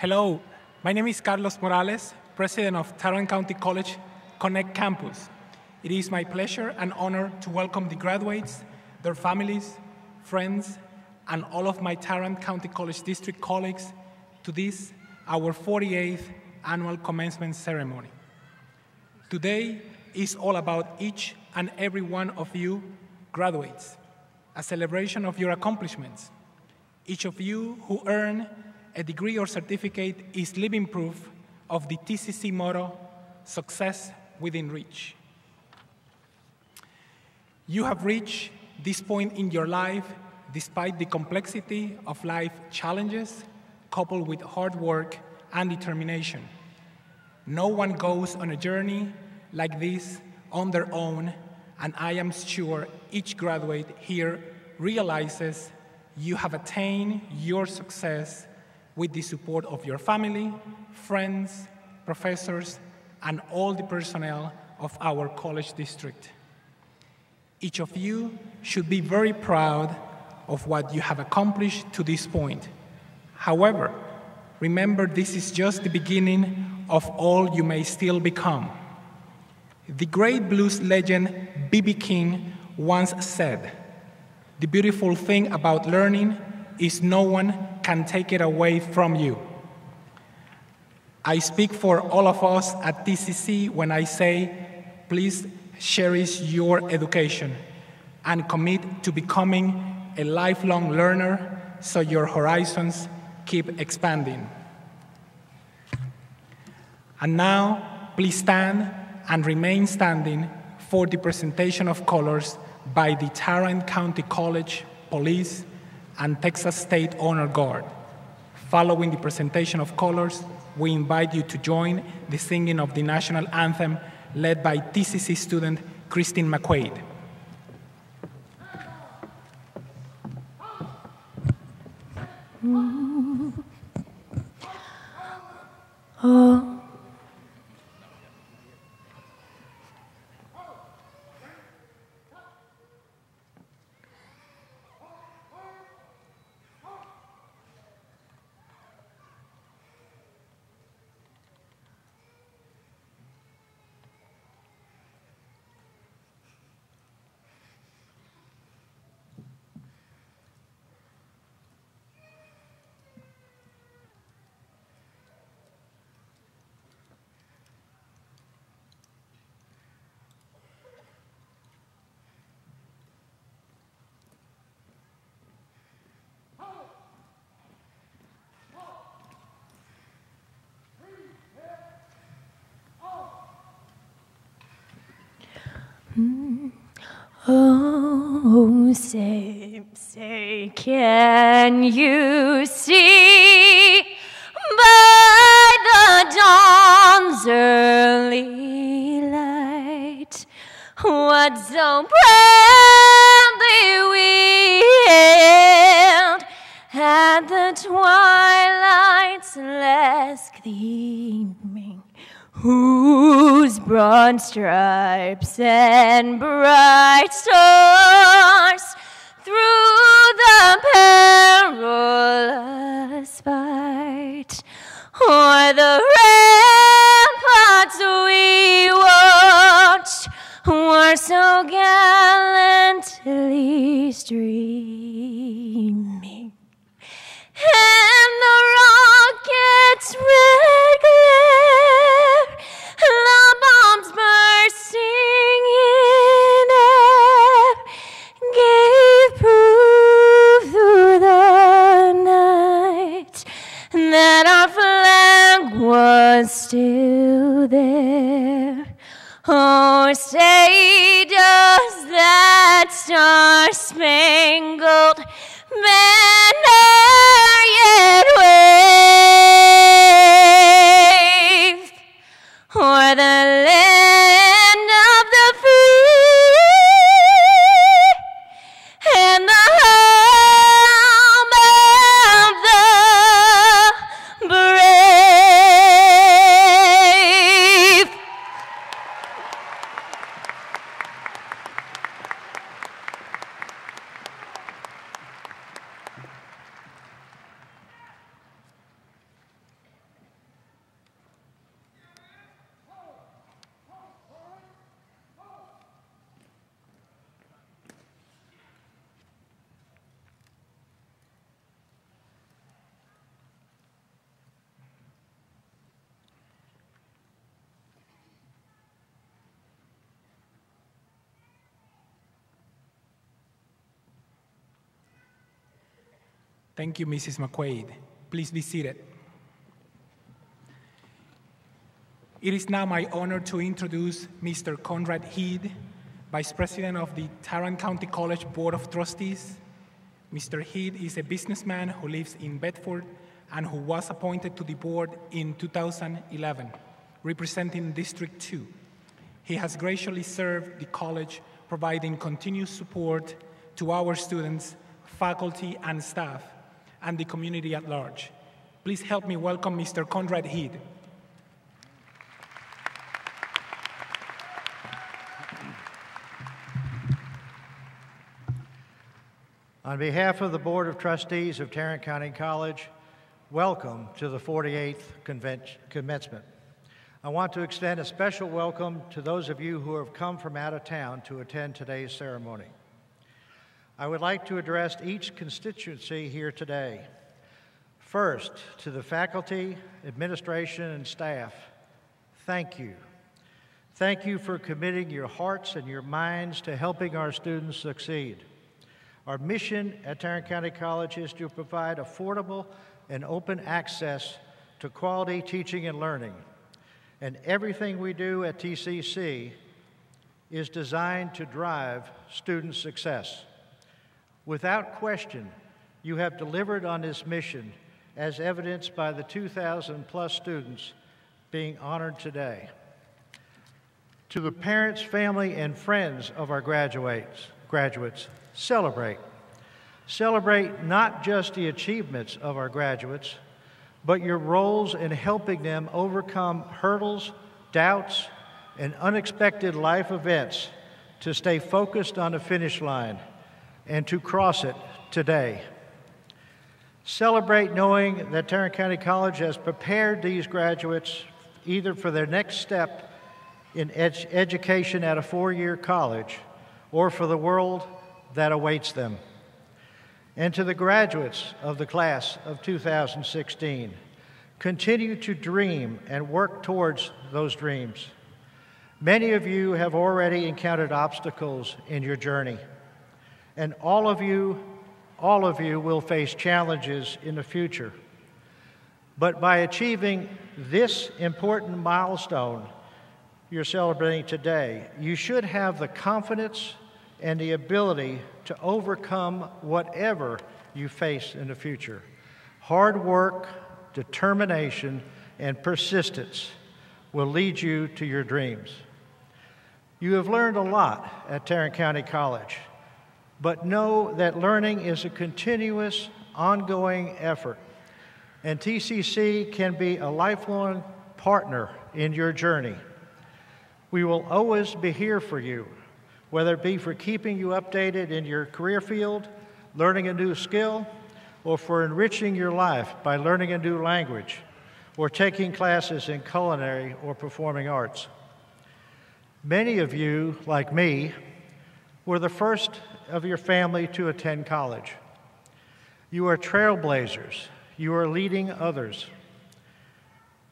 Hello, my name is Carlos Morales, President of Tarrant County College Connect Campus. It is my pleasure and honor to welcome the graduates, their families, friends, and all of my Tarrant County College District colleagues to this, our 48th annual commencement ceremony. Today is all about each and every one of you graduates, a celebration of your accomplishments. Each of you who earn a degree or certificate is living proof of the TCC motto, success within reach. You have reached this point in your life despite the complexity of life challenges coupled with hard work and determination. No one goes on a journey like this on their own, and I am sure each graduate here realizes you have attained your success with the support of your family, friends, professors, and all the personnel of our college district. Each of you should be very proud of what you have accomplished to this point. However, remember this is just the beginning of all you may still become. The great blues legend B.B. King once said, "The beautiful thing about learning is no one can take it away from you." I speak for all of us at TCC when I say, please cherish your education and commit to becoming a lifelong learner so your horizons keep expanding. And now, please stand and remain standing for the presentation of colors by the Tarrant County College, Police, and Texas State Honor Guard. Following the presentation of colors, we invite you to join the singing of the national anthem led by TCC student Christine McQuaid. Oh. Oh, say, can you see by the dawn's early light what so proudly we hailed at the twilight's last gleaming, whose broad stripes and bright stars through the perilous fight o'er the ramparts we watched were so gallantly streaming, and the rocket's red glare, the bombs bursting in air, gave proof through the night that our flag was still there. Oh, say does that star-spangled banner yet wave o'er the land of the free and the home of the brave? Thank you, Mrs. McQuaid. Please be seated. It is now my honor to introduce Mr. Conrad Heed, Vice President of the Tarrant County College Board of Trustees. Mr. Heed is a businessman who lives in Bedford and who was appointed to the board in 2011, representing District 2. He has graciously served the college, providing continuous support to our students, faculty, and staff, and the community at large. Please help me welcome Mr. Conrad Heed. On behalf of the Board of Trustees of Tarrant County College, welcome to the 48th Commencement. I want to extend a special welcome to those of you who have come from out of town to attend today's ceremony. I would like to address each constituency here today. First, to the faculty, administration, and staff, thank you. Thank you for committing your hearts and your minds to helping our students succeed. Our mission at Tarrant County College is to provide affordable and open access to quality teaching and learning. And everything we do at TCC is designed to drive student success. Without question, you have delivered on this mission, as evidenced by the 2,000+ students being honored today. To the parents, family, and friends of our graduates, celebrate. Celebrate not just the achievements of our graduates, but your roles in helping them overcome hurdles, doubts, and unexpected life events to stay focused on the finish line and to cross it today. Celebrate knowing that Tarrant County College has prepared these graduates either for their next step in education at a four-year college or for the world that awaits them. And to the graduates of the class of 2016, continue to dream and work towards those dreams. Many of you have already encountered obstacles in your journey, and all of you will face challenges in the future. But by achieving this important milestone you're celebrating today, you should have the confidence and the ability to overcome whatever you face in the future. Hard work, determination, and persistence will lead you to your dreams. You have learned a lot at Tarrant County College, but know that learning is a continuous, ongoing effort, and TCC can be a lifelong partner in your journey. We will always be here for you, whether it be for keeping you updated in your career field, learning a new skill, or for enriching your life by learning a new language, or taking classes in culinary or performing arts. Many of you, like me, were the first of your family to attend college. You are trailblazers. You are leading others.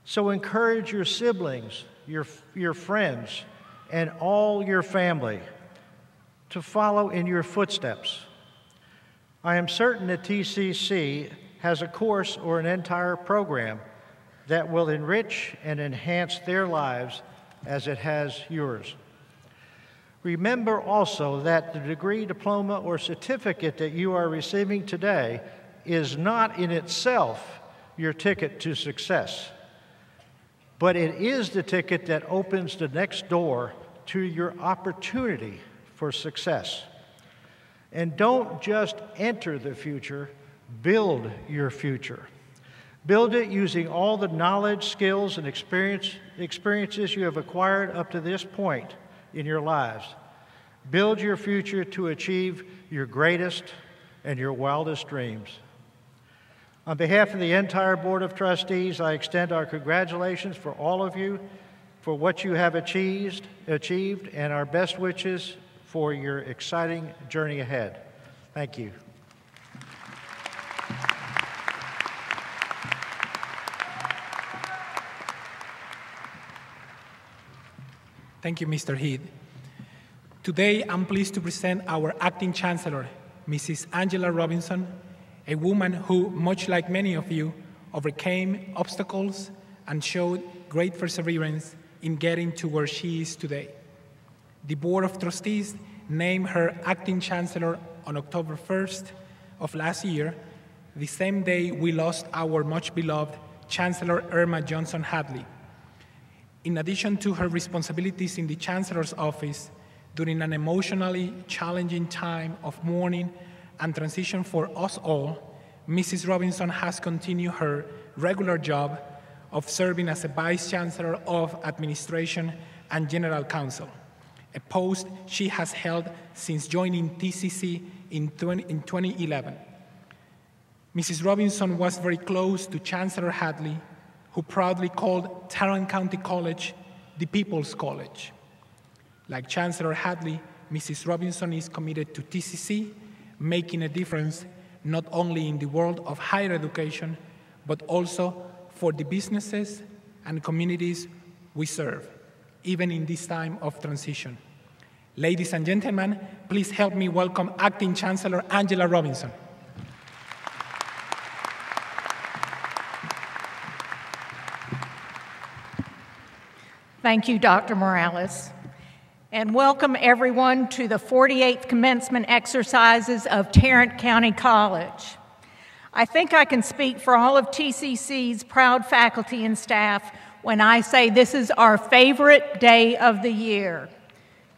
So encourage your siblings, your friends, and all your family to follow in your footsteps. I am certain that TCC has a course or an entire program that will enrich and enhance their lives as it has yours. Remember also that the degree, diploma, or certificate that you are receiving today is not in itself your ticket to success, but it is the ticket that opens the next door to your opportunity for success. And don't just enter the future, build your future. Build it using all the knowledge, skills, and experiences you have acquired up to this point in your lives. Build your future to achieve your greatest and your wildest dreams. On behalf of the entire Board of Trustees, I extend our congratulations for all of you for what you have achieved, and our best wishes for your exciting journey ahead. Thank you. Thank you, Mr. Heed. Today, I'm pleased to present our Acting Chancellor, Mrs. Angela Robinson, a woman who, much like many of you, overcame obstacles and showed great perseverance in getting to where she is today. The Board of Trustees named her acting chancellor on October 1st of last year, the same day we lost our much beloved Chancellor Irma Johnson Hadley. In addition to her responsibilities in the Chancellor's office, during an emotionally challenging time of mourning and transition for us all, Mrs. Robinson has continued her regular job of serving as a Vice Chancellor of Administration and General Counsel, a post she has held since joining TCC in 2011. Mrs. Robinson was very close to Chancellor Hadley, who proudly called Tarrant County College the People's College. Like Chancellor Hadley, Mrs. Robinson is committed to TCC, making a difference not only in the world of higher education, but also for the businesses and communities we serve, even in this time of transition. Ladies and gentlemen, please help me welcome Acting Chancellor Angela Robinson. Thank you, Dr. Morales. And welcome everyone to the 48th commencement exercises of Tarrant County College. I think I can speak for all of TCC's proud faculty and staff when I say this is our favorite day of the year.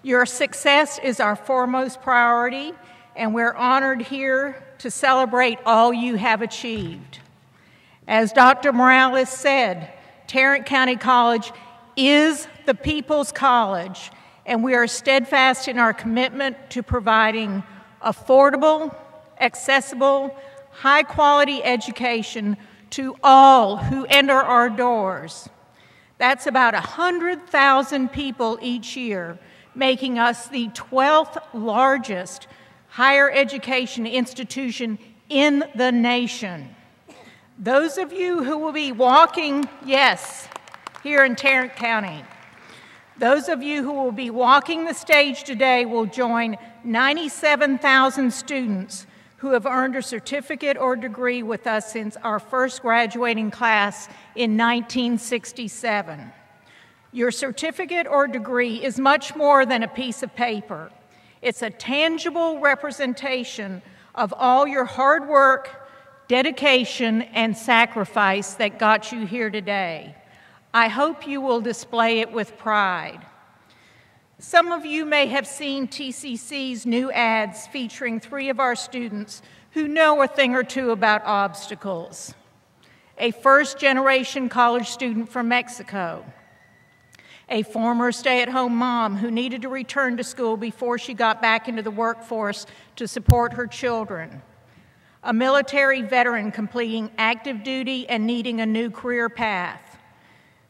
Your success is our foremost priority, and we're honored here to celebrate all you have achieved. As Dr. Morales said, Tarrant County College is the people's college, and we are steadfast in our commitment to providing affordable, accessible, high-quality education to all who enter our doors. That's about 100,000 people each year, making us the 12th largest higher education institution in the nation. Those of you who will be walking, yes, here in Tarrant County, those of you who will be walking the stage today will join 97,000 students who have earned a certificate or degree with us since our first graduating class in 1967. Your certificate or degree is much more than a piece of paper. It's a tangible representation of all your hard work, dedication, and sacrifice that got you here today. I hope you will display it with pride. Some of you may have seen TCC's new ads featuring 3 of our students who know a thing or two about obstacles. A first-generation college student from Mexico, a former stay-at-home mom who needed to return to school before she got back into the workforce to support her children, a military veteran completing active duty and needing a new career path.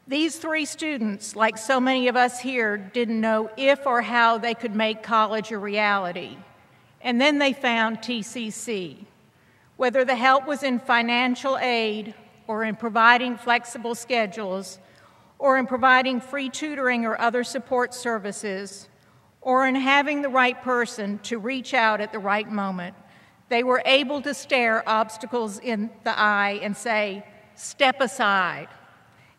These 3 students, like so many of us here, didn't know if or how they could make college a reality. And then they found TCC. Whether the help was in financial aid, or in providing flexible schedules, or in providing free tutoring or other support services, or in having the right person to reach out at the right moment, they were able to stare obstacles in the eye and say, "Step aside."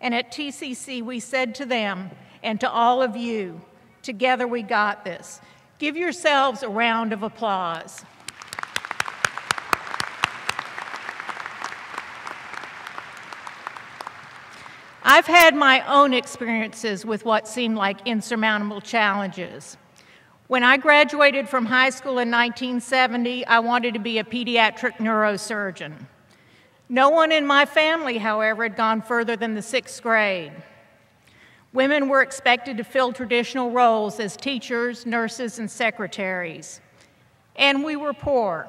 And at TCC, we said to them and to all of you, together we got this. Give yourselves a round of applause. I've had my own experiences with what seemed like insurmountable challenges. When I graduated from high school in 1970, I wanted to be a pediatric neurosurgeon. No one in my family, however, had gone further than the 6th grade. Women were expected to fill traditional roles as teachers, nurses, and secretaries. And we were poor.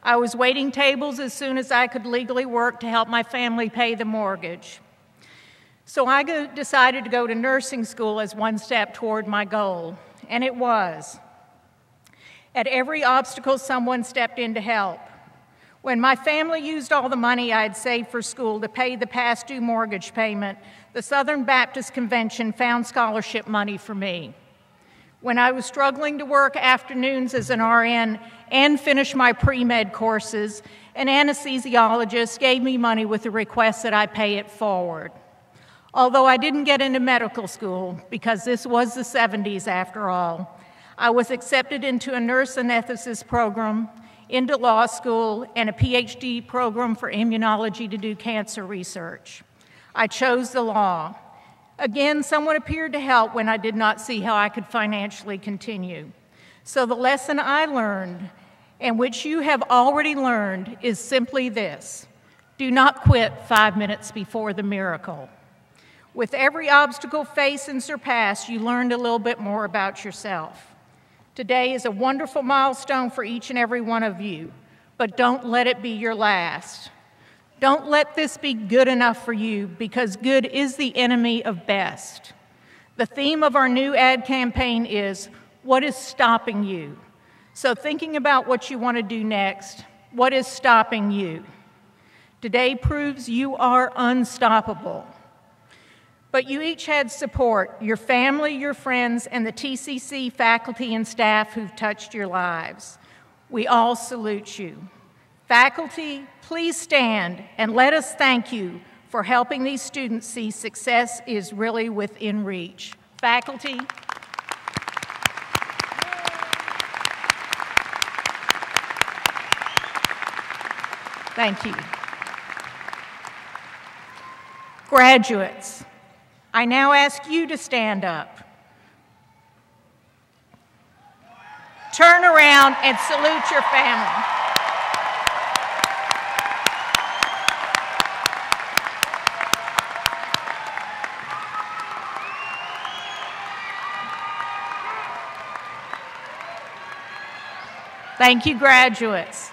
I was waiting tables as soon as I could legally work to help my family pay the mortgage. So I decided to go to nursing school as one step toward my goal, and it was. At every obstacle, someone stepped in to help. When my family used all the money I had saved for school to pay the past due mortgage payment, the Southern Baptist Convention found scholarship money for me. when I was struggling to work afternoons as an RN and finish my pre-med courses, an anesthesiologist gave me money with the request that I pay it forward. Although I didn't get into medical school, because this was the 70s after all, I was accepted into a nurse anesthetist program, into law school, and a PhD program for immunology to do cancer research. I chose the law. Again, someone appeared to help when I did not see how I could financially continue. So the lesson I learned, and which you have already learned, is simply this: do not quit 5 minutes before the miracle. With every obstacle faced and surpassed, you learned a little bit more about yourself. Today is a wonderful milestone for each and every one of you, but don't let it be your last. Don't let this be good enough for you, because good is the enemy of best. The theme of our new ad campaign is, what is stopping you? So thinking about what you want to do next, what is stopping you? Today proves you are unstoppable. But you each had support, your family, your friends, and the TCC faculty and staff who've touched your lives. We all salute you. Faculty, please stand and let us thank you for helping these students see success is really within reach. Faculty. Thank you. Graduates, I now ask you to stand up. Turn around and salute your family. Thank you, graduates.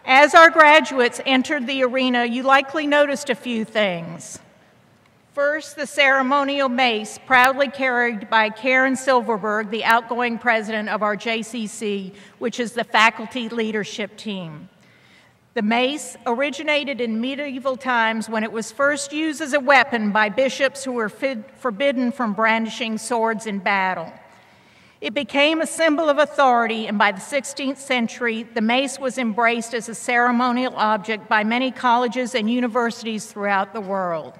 As our graduates entered the arena, you likely noticed a few things. First, the ceremonial mace, proudly carried by Karen Silverberg, the outgoing president of our JCC, which is the faculty leadership team. The mace originated in medieval times when it was first used as a weapon by bishops who were forbidden from brandishing swords in battle. It became a symbol of authority, and by the 16th century, the mace was embraced as a ceremonial object by many colleges and universities throughout the world.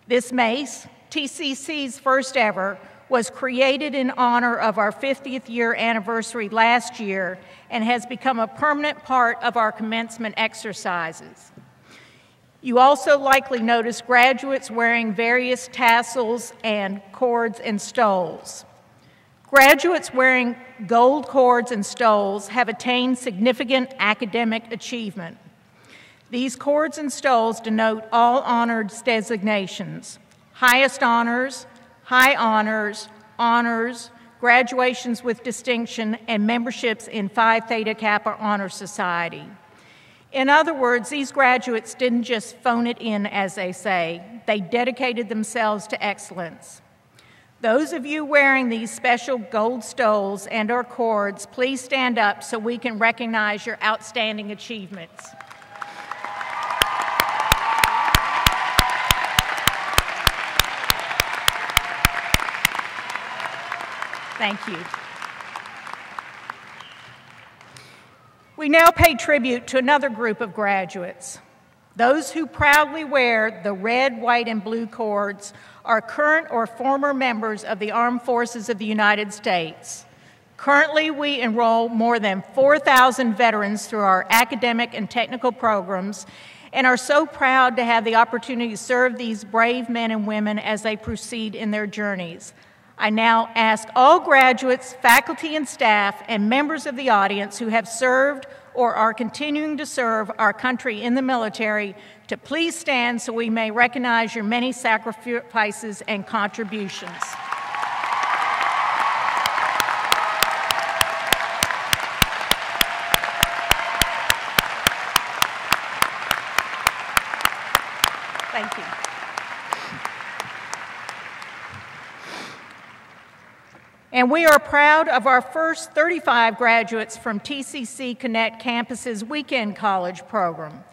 This mace, TCC's first ever, was created in honor of our 50th year anniversary last year and has become a permanent part of our commencement exercises. You also likely noticed graduates wearing various tassels and cords and stoles. Graduates wearing gold cords and stoles have attained significant academic achievement. These cords and stoles denote all honored designations: highest honors, high honors, honors, graduations with distinction, and memberships in Phi Theta Kappa Honor Society. In other words, these graduates didn't just phone it in, as they say. They dedicated themselves to excellence. Those of you wearing these special gold stoles and/or cords, please stand up so we can recognize your outstanding achievements. Thank you. We now pay tribute to another group of graduates. Those who proudly wear the red, white, and blue cords are current or former members of the Armed Forces of the United States. Currently, we enroll more than 4,000 veterans through our academic and technical programs and are so proud to have the opportunity to serve these brave men and women as they proceed in their journeys. I now ask all graduates, faculty and staff, and members of the audience who have served or are continuing to serve our country in the military to please stand so we may recognize your many sacrifices and contributions. Thank you. And we are proud of our first 35 graduates from TCC Connect Campus's Weekend College program.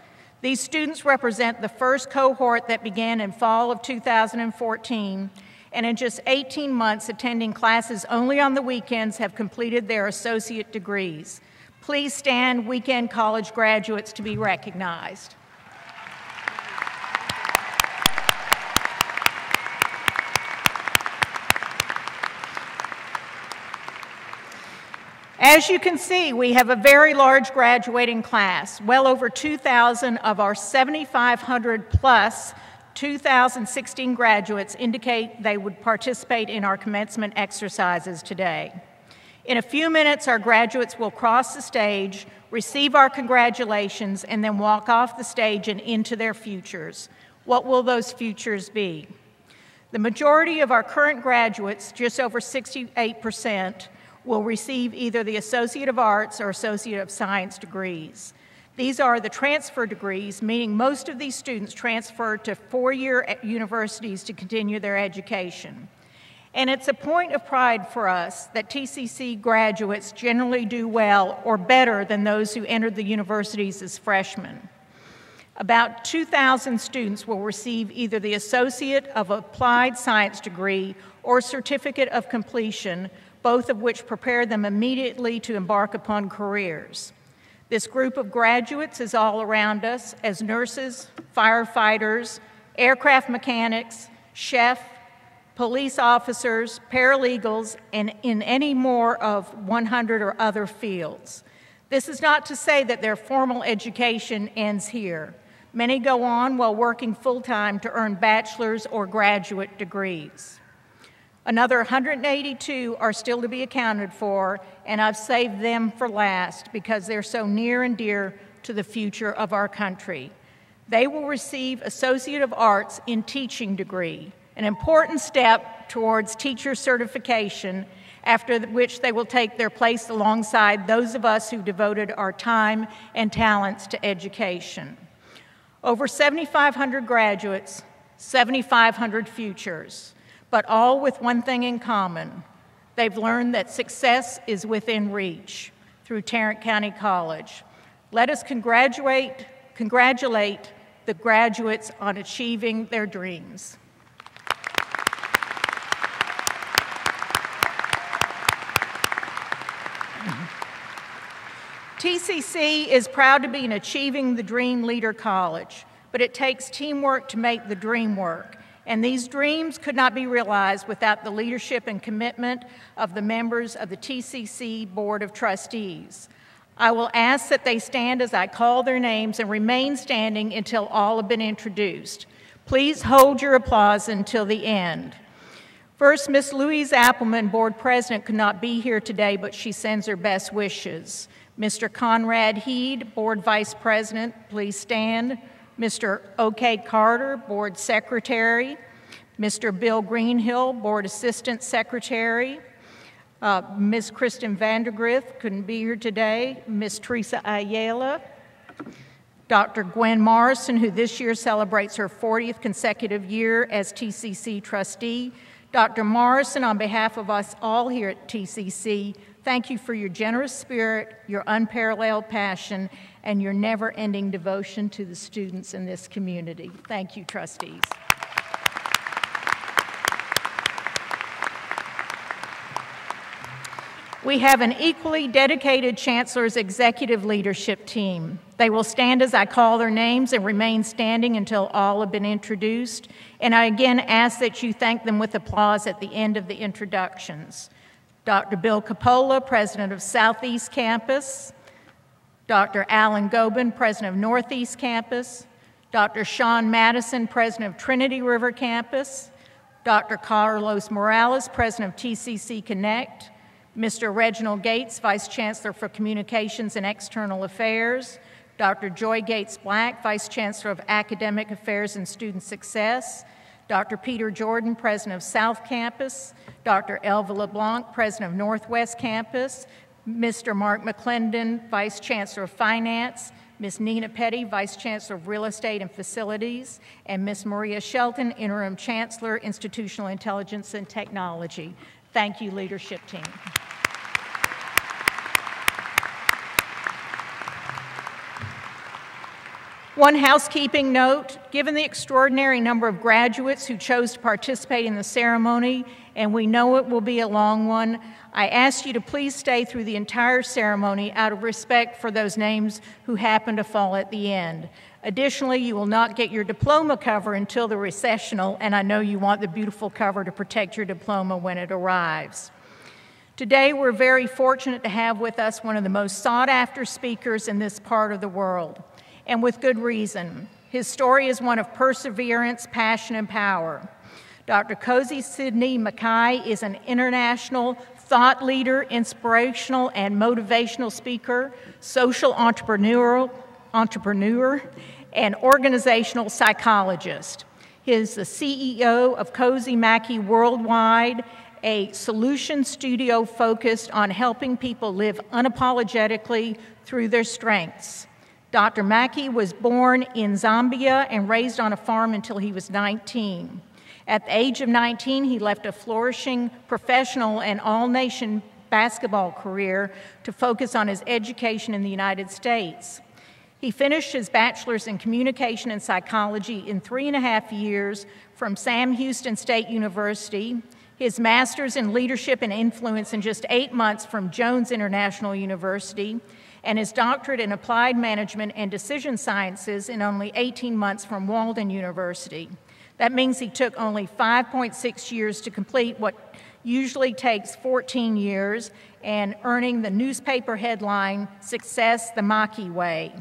These students represent the first cohort that began in fall of 2014, and in just 18 months attending classes only on the weekends have completed their associate degrees. Please stand, weekend college graduates, to be recognized. As you can see, we have a very large graduating class. Well over 2,000 of our 7,500 plus 2016 graduates indicate they would participate in our commencement exercises today. In a few minutes, our graduates will cross the stage, receive our congratulations, and then walk off the stage and into their futures. What will those futures be? The majority of our current graduates, just over 68%, will receive either the Associate of Arts or Associate of Science degrees. These are the transfer degrees, meaning most of these students transfer to four-year universities to continue their education. And it's a point of pride for us that TCC graduates generally do well or better than those who entered the universities as freshmen. About 2,000 students will receive either the Associate of Applied Science degree or Certificate of Completion, both of which prepare them immediately to embark upon careers. This group of graduates is all around us as nurses, firefighters, aircraft mechanics, chefs, police officers, paralegals, and in any more of 100 or other fields. This is not to say that their formal education ends here. Many go on while working full-time to earn bachelor's or graduate degrees. Another 182 are still to be accounted for, and I've saved them for last because they're so near and dear to the future of our country. They will receive Associate of Arts in Teaching degree, an important step towards teacher certification, after which they will take their place alongside those of us who devoted our time and talents to education. Over 7,500 graduates, 7,500 futures, but all with one thing in common. They've learned that success is within reach through Tarrant County College. Let us congratulate the graduates on achieving their dreams. TCC is proud to be an Achieving the Dream Leader college, but it takes teamwork to make the dream work, and these dreams could not be realized without the leadership and commitment of the members of the TCC Board of Trustees. I will ask that they stand as I call their names and remain standing until all have been introduced. Please hold your applause until the end. First, Ms. Louise Appleman, Board President, could not be here today, but she sends her best wishes. Mr. Conrad Heed, Board Vice President, please stand. Mr. O.K. Carter, Board Secretary. Mr. Bill Greenhill, Board Assistant Secretary. Ms. Kristen Vandergrift couldn't be here today. Ms. Teresa Ayala. Dr. Gwen Morrison, who this year celebrates her 40th consecutive year as TCC trustee. Dr. Morrison, on behalf of us all here at TCC, thank you for your generous spirit, your unparalleled passion, and your never-ending devotion to the students in this community. Thank you, trustees. We have an equally dedicated Chancellor's executive leadership team. They will stand as I call their names and remain standing until all have been introduced. And I again ask that you thank them with applause at the end of the introductions. Dr. Bill Capola, President of Southeast Campus. Dr. Alan Gobin, President of Northeast Campus. Dr. Sean Madison, President of Trinity River Campus. Dr. Carlos Morales, President of TCC Connect. Mr. Reginald Gates, Vice Chancellor for Communications and External Affairs. Dr. Joy Gates Black, Vice Chancellor of Academic Affairs and Student Success. Dr. Peter Jordan, President of South Campus. Dr. Elva LeBlanc, President of Northwest Campus. Mr. Mark McClendon, Vice Chancellor of Finance. Ms. Nina Petty, Vice Chancellor of Real Estate and Facilities. And Ms. Maria Shelton, Interim Chancellor, Institutional Intelligence and Technology. Thank you, leadership team. One housekeeping note, given the extraordinary number of graduates who chose to participate in the ceremony, and we know it will be a long one, I ask you to please stay through the entire ceremony out of respect for those names who happen to fall at the end. Additionally, you will not get your diploma cover until the recessional, and I know you want the beautiful cover to protect your diploma when it arrives. Today, we're very fortunate to have with us one of the most sought-after speakers in this part of the world, and with good reason. His story is one of perseverance, passion, and power. Dr. Cozy Sidney Mackay is an international thought leader, inspirational and motivational speaker, social entrepreneur, and organizational psychologist. He is the CEO of Cozy Mackay Worldwide, a solution studio focused on helping people live unapologetically through their strengths. Dr. Mackay was born in Zambia and raised on a farm until he was 19. At the age of 19, he left a flourishing professional and all-nation basketball career to focus on his education in the United States. He finished his bachelor's in communication and psychology in 3.5 years from Sam Houston State University, his master's in leadership and influence in just 8 months from Jones International University, and his doctorate in applied management and decision sciences in only 18 months from Walden University. That means he took only 5.6 years to complete what usually takes 14 years, and earning the newspaper headline, Success the Mackay Way.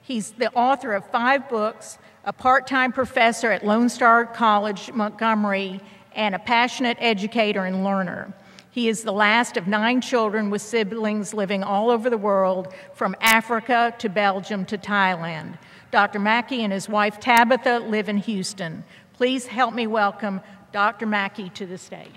He's the author of 5 books, a part-time professor at Lone Star College, Montgomery, and a passionate educator and learner. He is the last of 9 children with siblings living all over the world, from Africa to Belgium to Thailand. Dr. Mackay and his wife Tabitha live in Houston. Please help me welcome Dr. Mackay to the stage.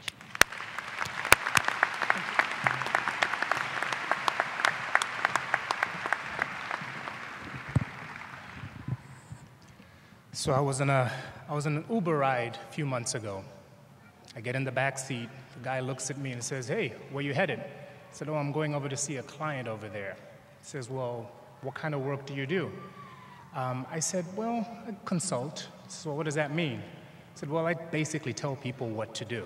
So I was in an Uber ride a few months ago. I get in the back seat. The guy looks at me and says, "Hey, where you headed?" I said, "Oh, I'm going over to see a client over there." He says, "Well, what kind of work do you do?" I said, "Well, I consult." So what does that mean? I said, "Well, I basically tell people what to do."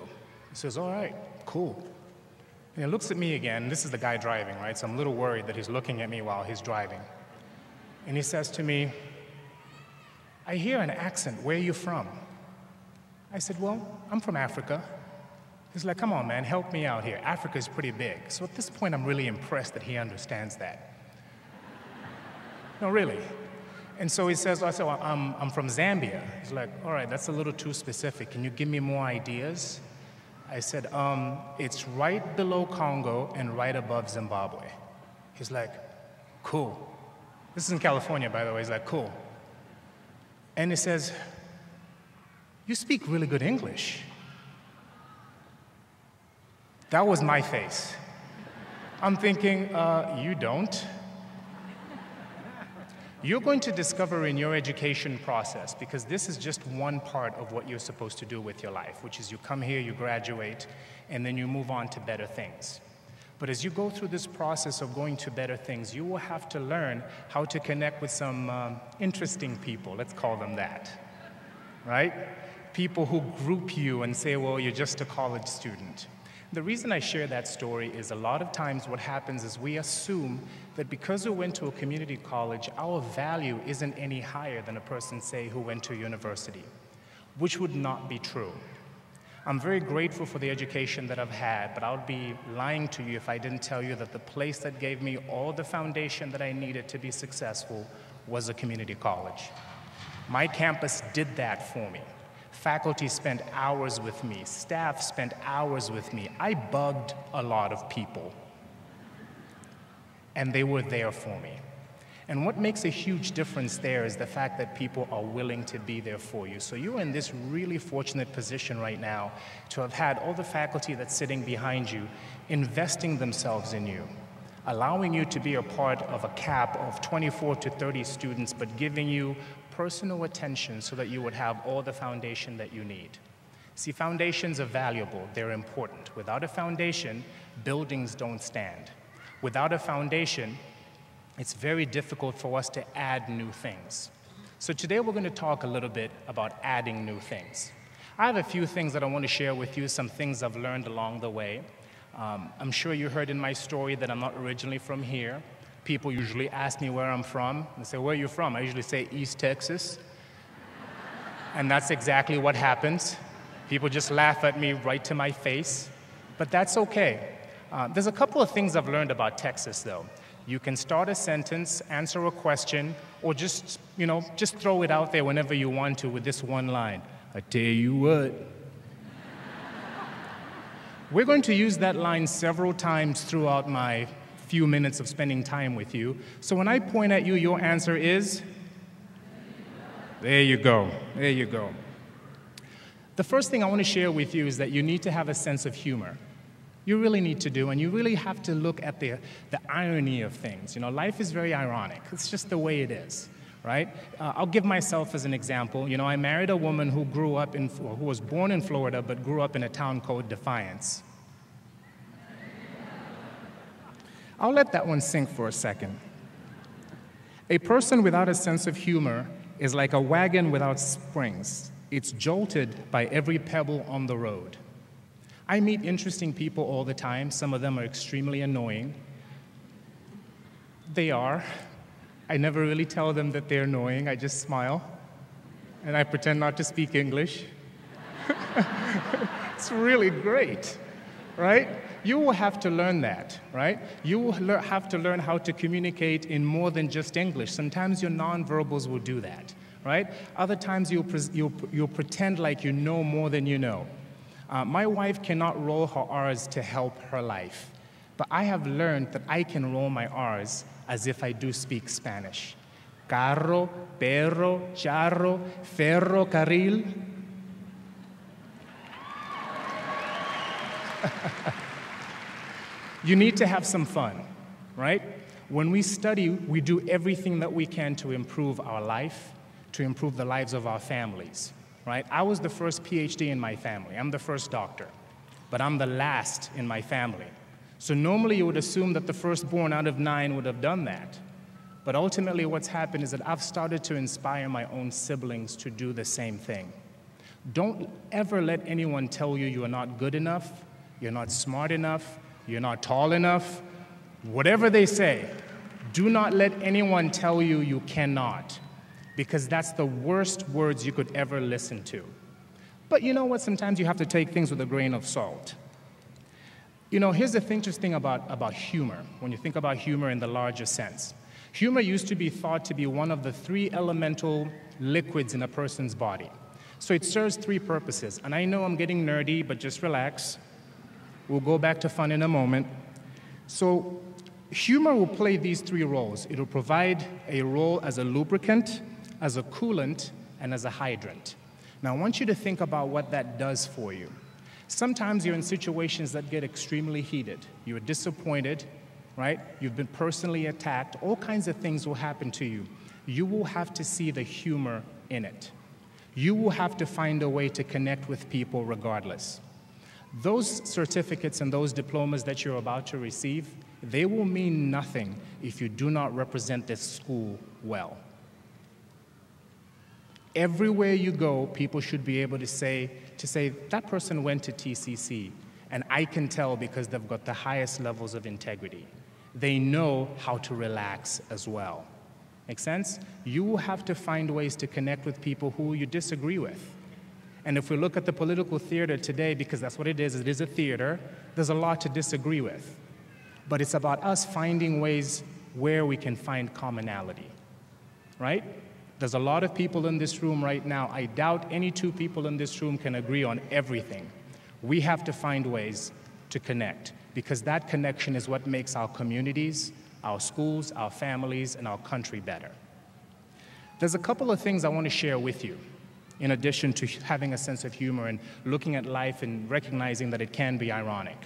He says, "All right, cool." And he looks at me again. This is the guy driving, right? So I'm a little worried that he's looking at me while he's driving. And he says to me, "I hear an accent. Where are you from?" I said, "Well, I'm from Africa." He's like, "Come on, man, help me out here. Africa is pretty big." So at this point, I'm really impressed that he understands that. No, really. And so he says, I said, "Well, I'm from Zambia." He's like, "All right, that's a little too specific. Can you give me more ideas?" I said, "It's right below Congo and right above Zimbabwe." He's like, "Cool." This is in California, by the way. He's like, "Cool." And he says, "You speak really good English." That was my face. I'm thinking, you don't. You're going to discover in your education process, because this is just one part of what you're supposed to do with your life, which is you come here, you graduate, and then you move on to better things. But as you go through this process of going to better things, you will have to learn how to connect with some interesting people, let's call them that, right? People who group you and say, "Well, you're just a college student." The reason I share that story is a lot of times what happens is we assume that because we went to a community college, our value isn't any higher than a person, say, who went to university, which would not be true. I'm very grateful for the education that I've had, but I would be lying to you if I didn't tell you that the place that gave me all the foundation that I needed to be successful was a community college. My campus did that for me. Faculty spent hours with me. Staff spent hours with me. I bugged a lot of people, and they were there for me. And what makes a huge difference there is the fact that people are willing to be there for you. So you're in this really fortunate position right now to have had all the faculty that's sitting behind you investing themselves in you, allowing you to be a part of a cap of 24 to 30 students, but giving you personal attention so that you would have all the foundation that you need. See, foundations are valuable, they're important. Without a foundation, buildings don't stand. Without a foundation, it's very difficult for us to add new things. So today we're going to talk a little bit about adding new things. I have a few things that I want to share with you, some things I've learned along the way. I'm sure you heard in my story that I'm not originally from here. People usually ask me where I'm from. They say, where are you from? I usually say East Texas. And that's exactly what happens. People just laugh at me right to my face. But that's okay. There's a couple of things I've learned about Texas, though. You can start a sentence, answer a question, or just throw it out there whenever you want to with this one line. I tell you what. We're going to use that line several times throughout my few minutes of spending time with you. So when I point at you, your answer is? There you go. There you go. The first thing I want to share with you is that you need to have a sense of humor. You really need to do, and you really have to look at the irony of things. Life is very ironic. It's just the way it is, right? I'll give myself as an example. I married a woman who who was born in Florida, but grew up in a town called Defiance. I'll let that one sink for a second. A person without a sense of humor is like a wagon without springs. It's jolted by every pebble on the road. I meet interesting people all the time. Some of them are extremely annoying. They are. I never really tell them that they're annoying. I just smile, and I pretend not to speak English. It's really great, right? You will have to learn that, right? You will have to learn how to communicate in more than just English. Sometimes your nonverbals will do that, right? Other times you'll pretend like you know more than you know. My wife cannot roll her R's to help her life, but I have learned that I can roll my R's as if I do speak Spanish. Carro, perro, charro, ferro, carril. You need to have some fun, right? When we study, we do everything that we can to improve our life, to improve the lives of our families, right? I was the first PhD in my family. I'm the first doctor, but I'm the last in my family. So normally you would assume that the firstborn out of 9 would have done that. But ultimately what's happened is that I've started to inspire my own siblings to do the same thing. Don't ever let anyone tell you you are not good enough, you're not smart enough, you're not tall enough. Whatever they say, do not let anyone tell you you cannot, because that's the worst words you could ever listen to. But you know what? Sometimes you have to take things with a grain of salt. Here's the interesting about humor, when you think about humor in the larger sense. Humor used to be thought to be one of the 3 elemental liquids in a person's body. So it serves 3 purposes. And I know I'm getting nerdy, but just relax. We'll go back to fun in a moment. So humor will play these 3 roles. It will provide a role as a lubricant, as a coolant, and as a hydrant. Now, I want you to think about what that does for you. Sometimes you're in situations that get extremely heated. You're disappointed, right? You've been personally attacked. All kinds of things will happen to you. You will have to see the humor in it. You will have to find a way to connect with people regardless. Those certificates and those diplomas that you're about to receive, they will mean nothing if you do not represent this school well. Everywhere you go, people should be able to say, that person went to TCC, and I can tell because they've got the highest levels of integrity. They know how to relax as well. Make sense? You will have to find ways to connect with people who you disagree with. And if we look at the political theater today, because that's what it is a theater, there's a lot to disagree with. But it's about us finding ways where we can find commonality, right? There's a lot of people in this room right now. I doubt any 2 people in this room can agree on everything. We have to find ways to connect, because that connection is what makes our communities, our schools, our families, and our country better. There's a couple of things I want to share with you, in addition to having a sense of humor and looking at life and recognizing that it can be ironic.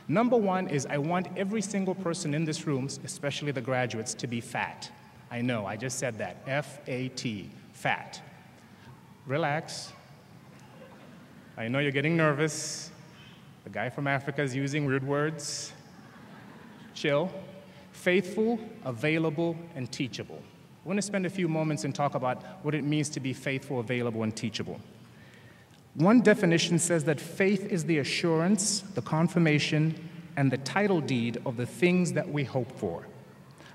Number 1 is I want every single person in this room, especially the graduates, to be fat. I know, I just said that. F-A-T, fat. Relax. I know you're getting nervous. The guy from Africa is using weird words. Chill. Faithful, available, and teachable. I want to spend a few moments and talk about what it means to be faithful, available, and teachable. One definition says that faith is the assurance, the confirmation, and the title deed of the things that we hope for,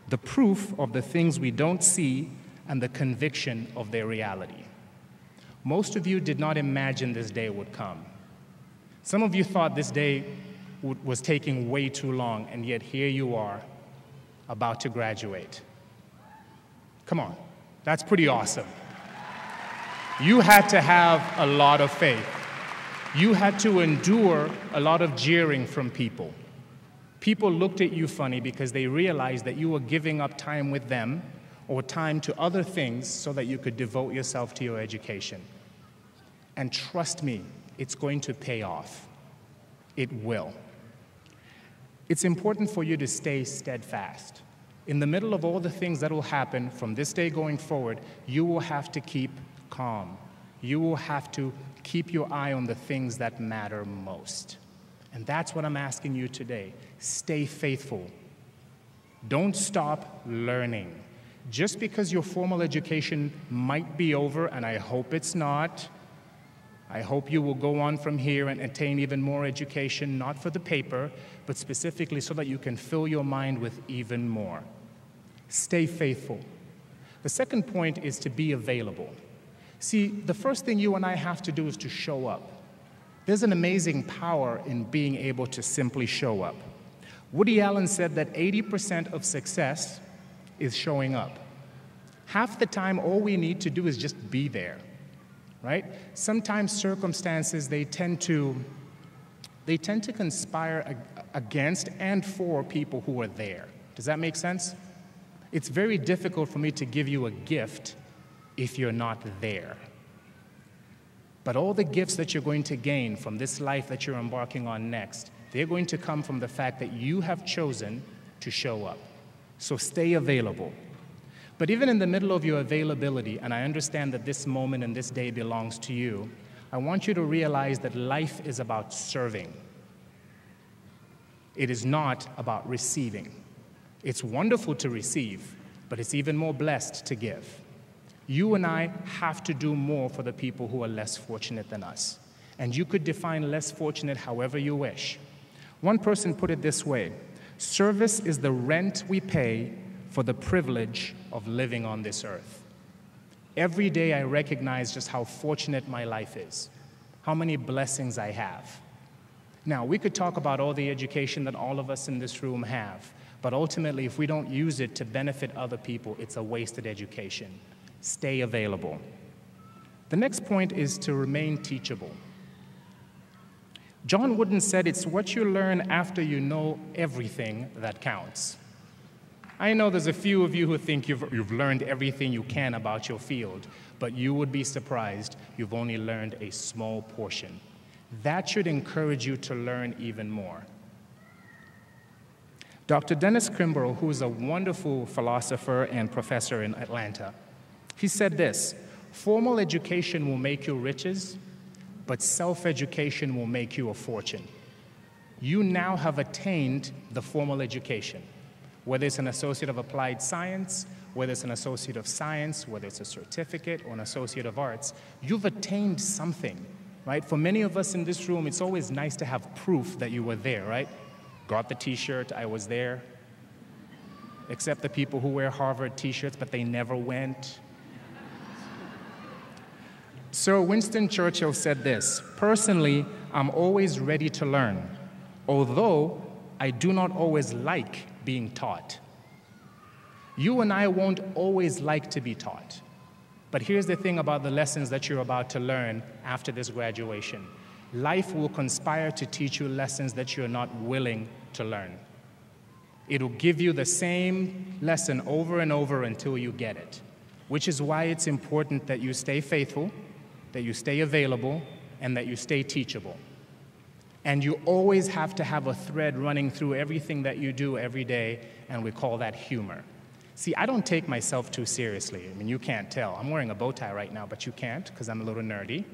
the proof of the things we don't see, and the conviction of their reality. Most of you did not imagine this day would come. Some of you thought this day was taking way too long, and yet here you are, about to graduate. Come on, that's pretty awesome. You had to have a lot of faith. You had to endure a lot of jeering from people. People looked at you funny because they realized that you were giving up time with them or time to other things so that you could devote yourself to your education. And trust me, it's going to pay off. It will. It's important for you to stay steadfast. In the middle of all the things that will happen from this day going forward, you will have to keep calm. You will have to keep your eye on the things that matter most. And that's what I'm asking you today. Stay faithful. Don't stop learning. Just because your formal education might be over, and I hope it's not, I hope you will go on from here and attain even more education, not for the paper, but specifically so that you can fill your mind with even more. Stay faithful. The second point is to be available. See, the first thing you and I have to do is to show up. There's an amazing power in being able to simply show up. Woody Allen said that 80% of success is showing up. Half the time, all we need to do is just be there, right? Sometimes circumstances, they tend to conspire against and for people who are there. Does that make sense? It's very difficult for me to give you a gift if you're not there. But all the gifts that you're going to gain from this life that you're embarking on next, they're going to come from the fact that you have chosen to show up. So stay available. But even in the middle of your availability, and I understand that this moment and this day belongs to you, I want you to realize that life is about serving. It is not about receiving. It's wonderful to receive, but it's even more blessed to give. You and I have to do more for the people who are less fortunate than us. And you could define less fortunate however you wish. One person put it this way: service is the rent we pay for the privilege of living on this earth. Every day I recognize just how fortunate my life is, how many blessings I have. Now, we could talk about all the education that all of us in this room have, but ultimately, if we don't use it to benefit other people, it's a wasted education. Stay available. The next point is to remain teachable. John Wooden said it's what you learn after you know everything that counts. I know there's a few of you who think you've learned everything you can about your field, but you would be surprised you've only learned a small portion. That should encourage you to learn even more. Dr. Dennis Kimbrough, who is a wonderful philosopher and professor in Atlanta, he said this: formal education will make you riches, but self-education will make you a fortune. You now have attained the formal education, whether it's an Associate of Applied Science, whether it's an Associate of Science, whether it's a certificate or an Associate of Arts. You've attained something, right? For many of us in this room, it's always nice to have proof that you were there, right? Got the t-shirt, I was there. Except the people who wear Harvard t-shirts, but they never went. Sir Winston Churchill said this: personally, I'm always ready to learn, although I do not always like being taught. You and I won't always like to be taught. But here's the thing about the lessons that you're about to learn after this graduation. Life will conspire to teach you lessons that you're not willing to learn. It'll give you the same lesson over and over until you get it, which is why it's important that you stay faithful, that you stay available, and that you stay teachable. And you always have to have a thread running through everything that you do every day, and we call that humor. See, I don't take myself too seriously. I mean, you can't tell. I'm wearing a bow tie right now, but you can't because I'm a little nerdy,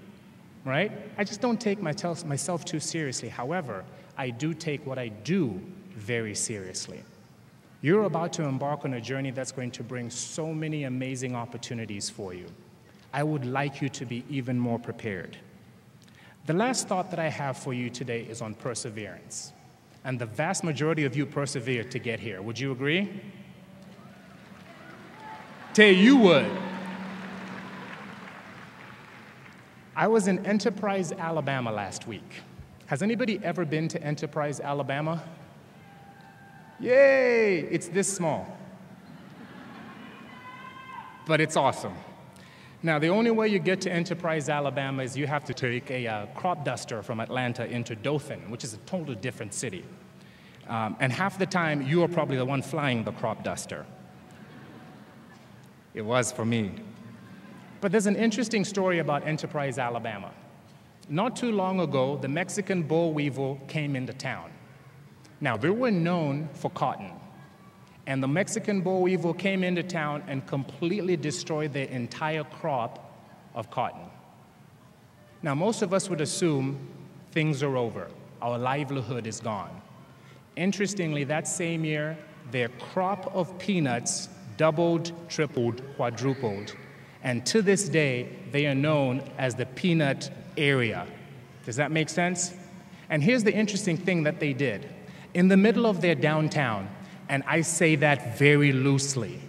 right? I just don't take myself too seriously. However, I do take what I do very seriously. You're about to embark on a journey that's going to bring so many amazing opportunities for you. I would like you to be even more prepared. The last thought that I have for you today is on perseverance. And the vast majority of you persevered to get here. Would you agree? Tay, you would. I was in Enterprise, Alabama last week. Has anybody ever been to Enterprise, Alabama? Yay! It's this small. But it's awesome. Now, the only way you get to Enterprise, Alabama is you have to take a crop duster from Atlanta into Dothan, which is a totally different city. And half the time, you are probably the one flying the crop duster. It was for me. But there's an interesting story about Enterprise, Alabama. Not too long ago, the Mexican boll weevil came into town. Now, they were known for cotton. And the Mexican boll weevil came into town and completely destroyed their entire crop of cotton. Now, most of us would assume things are over. Our livelihood is gone. Interestingly, that same year, their crop of peanuts doubled, tripled, quadrupled. And to this day, they are known as the peanut area. Does that make sense? And here's the interesting thing that they did. In the middle of their downtown, and I say that very loosely,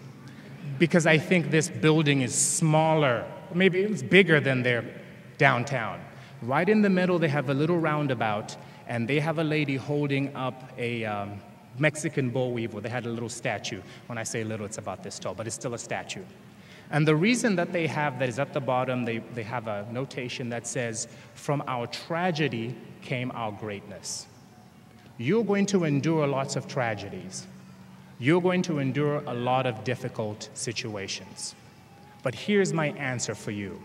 because I think this building is smaller, maybe it's bigger than their downtown. Right in the middle, they have a little roundabout, and they have a lady holding up a Mexican boll weevil. They had a little statue. When I say little, it's about this tall, but it's still a statue. And the reason that they have that is at the bottom, they have a notation that says, "From our tragedy came our greatness." You're going to endure lots of tragedies. You're going to endure a lot of difficult situations. But here's my answer for you.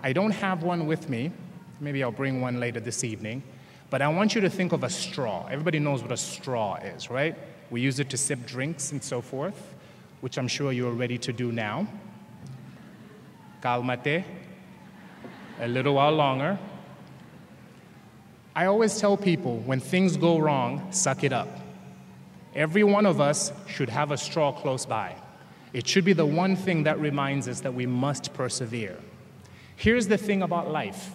I don't have one with me. Maybe I'll bring one later this evening. But I want you to think of a straw. Everybody knows what a straw is, right? We use it to sip drinks and so forth, which I'm sure you're ready to do now. Calmate. A little while longer. I always tell people, when things go wrong, suck it up. Every one of us should have a straw close by. It should be the one thing that reminds us that we must persevere. Here's the thing about life.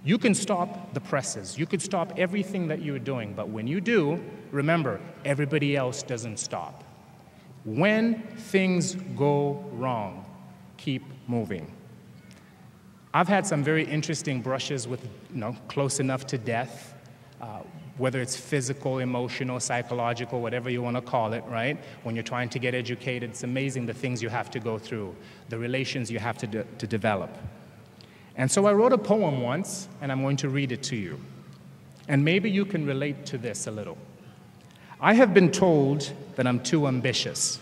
You can stop the presses. You could stop everything that you're doing. But when you do, remember, everybody else doesn't stop. When things go wrong, keep moving. I've had some very interesting brushes with, close enough to death, whether it's physical, emotional, psychological, whatever you want to call it, right? When you're trying to get educated, it's amazing the things you have to go through, the relations you have to develop. And so I wrote a poem once, and I'm going to read it to you. And maybe you can relate to this a little. I have been told that I'm too ambitious,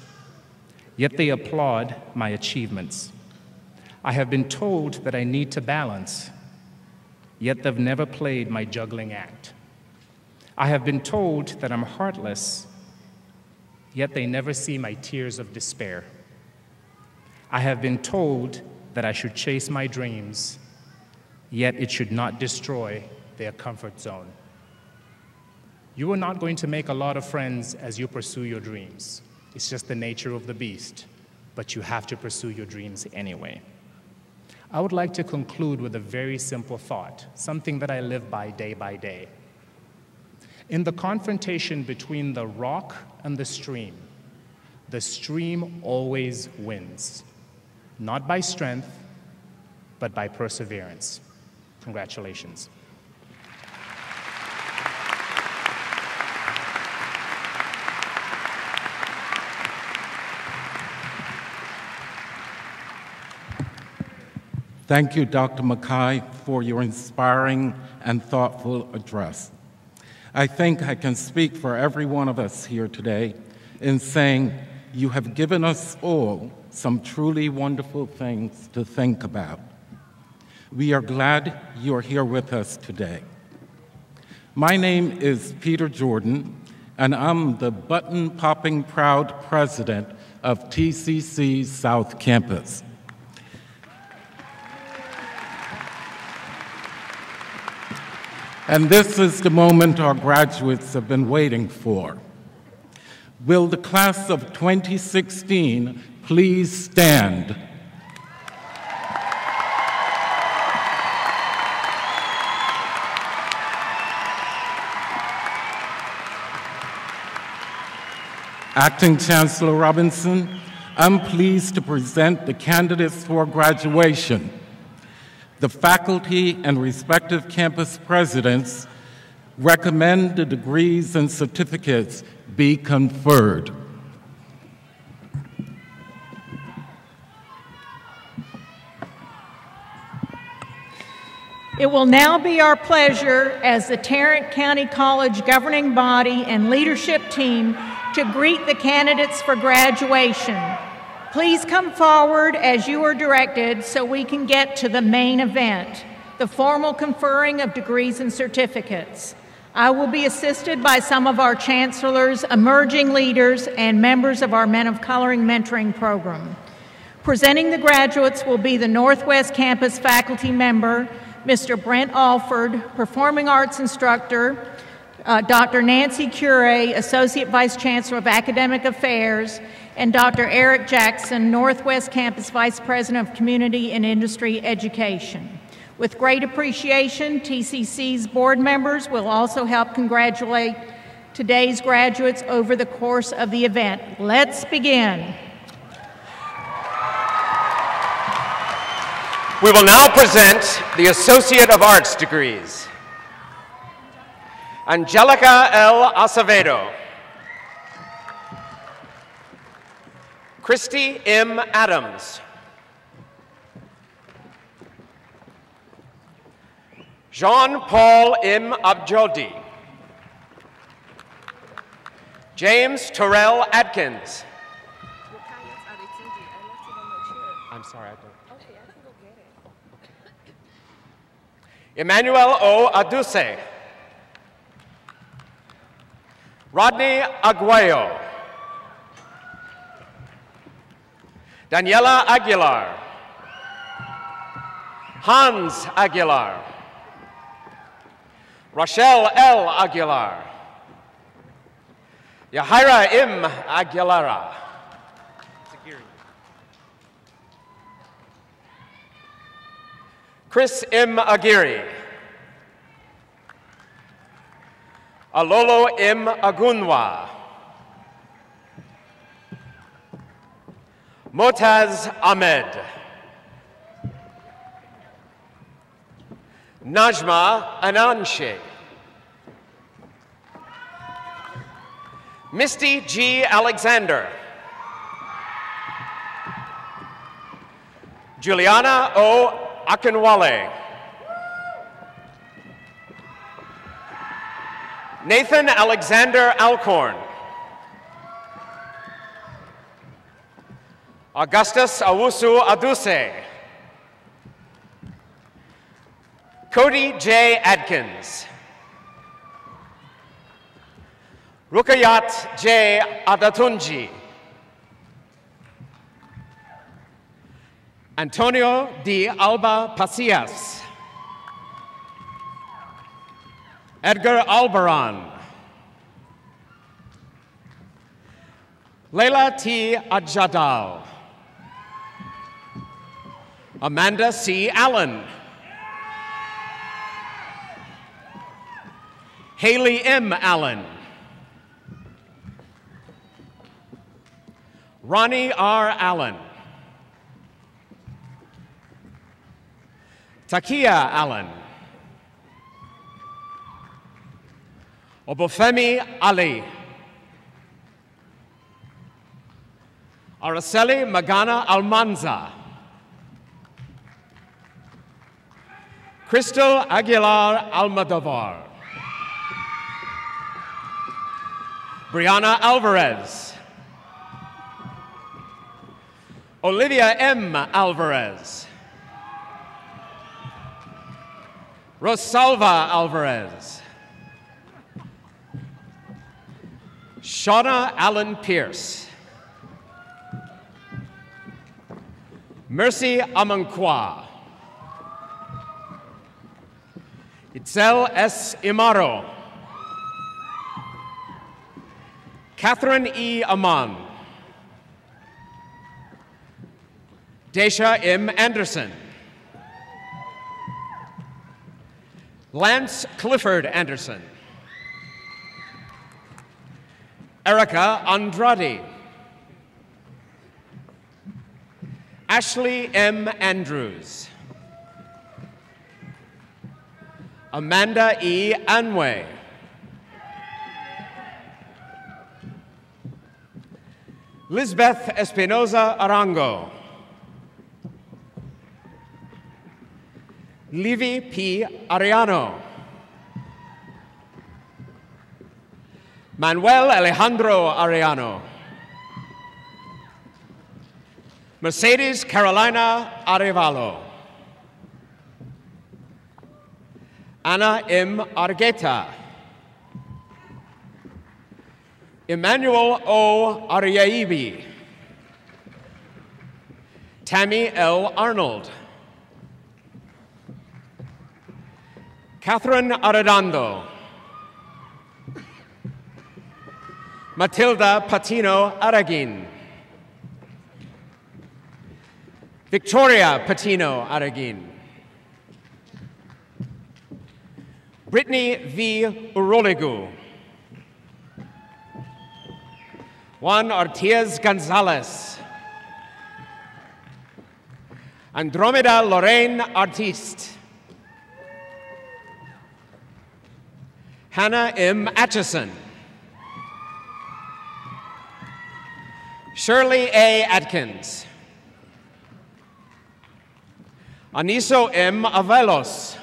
yet they applaud my achievements. I have been told that I need to balance, yet they've never played my juggling act. I have been told that I'm heartless, yet they never see my tears of despair. I have been told that I should chase my dreams, yet it should not destroy their comfort zone. You are not going to make a lot of friends as you pursue your dreams. It's just the nature of the beast, but you have to pursue your dreams anyway. I would like to conclude with a very simple thought, something that I live by day. In the confrontation between the rock and the stream always wins, not by strength, but by perseverance. Congratulations. Thank you, Dr. Mackay, for your inspiring and thoughtful address. I think I can speak for every one of us here today in saying you have given us all some truly wonderful things to think about. We are glad you are here with us today. My name is Peter Jordan, and I'm the button-popping proud president of TCC South Campus. And this is the moment our graduates have been waiting for. Will the class of 2016 please stand? Acting Chancellor Robinson, I'm pleased to present the candidates for graduation. The faculty and respective campus presidents recommend the degrees and certificates be conferred. It will now be our pleasure as the Tarrant County College governing body and leadership team to greet the candidates for graduation. Please come forward as you are directed so we can get to the main event, the formal conferring of degrees and certificates. I will be assisted by some of our chancellors, emerging leaders, and members of our Men of Coloring mentoring program. Presenting the graduates will be the Northwest Campus faculty member, Mr. Brent Alford, performing arts instructor, Dr. Nancy Curie, Associate Vice Chancellor of Academic Affairs, and Dr. Eric Jackson, Northwest Campus Vice President of Community and Industry Education. With great appreciation, TCC's board members will also help congratulate today's graduates over the course of the event. Let's begin. We will now present the Associate of Arts degrees. Angelica L. Acevedo. Christy M. Adams. Jean-Paul M. Abjodi. James Terrell Adkins. I'm sorry, I don't. Okay, I can go get it. Emmanuel O. Aduse. Rodney Aguayo. Daniela Aguilar. Hans Aguilar. Rochelle L. Aguilar. Yahaira M. Aguilara. Chris M. Aguirre. Alolo M. Agunwa. Motaz Ahmed. Najma Ananshe. Misty G. Alexander. Juliana O. Akinwale. Nathan Alexander Alcorn. Augustus Awusu Aduse. Cody J. Adkins. Rukayat J. Adatunji. Antonio D. Alba Pacias. Edgar Albaran. Leila T. Ajadal. Amanda C. Allen. Haley M. Allen. Ronnie R. Allen. Takia Allen. Obafemi Ali. Araceli Magana Almanza. Crystal Aguilar Almodovar. Brianna Alvarez. Olivia M. Alvarez. Rosalva Alvarez. Shauna Allen Pierce. Mercy Amankwa. Itzel S. Imaro. Catherine E. Amon. Daisha M. Anderson. Lance Clifford Anderson. Erica Andrade. Ashley M. Andrews. Amanda E. Anway. Lisbeth Espinoza Arango. Livy P. Ariano. Manuel Alejandro Ariano. Mercedes Carolina Arevalo. Ana M. Argueta. Emmanuel O. Ariaibi. Tammy L. Arnold. Catherine Arredondo. Matilda Patino Aragin. Victoria Patino Aragin. Brittany V. Urolegu. Juan Ortiz Gonzalez. Andromeda Lorraine Artiste. Hannah M. Atchison. Shirley A. Atkins. Aniso M. Avelos.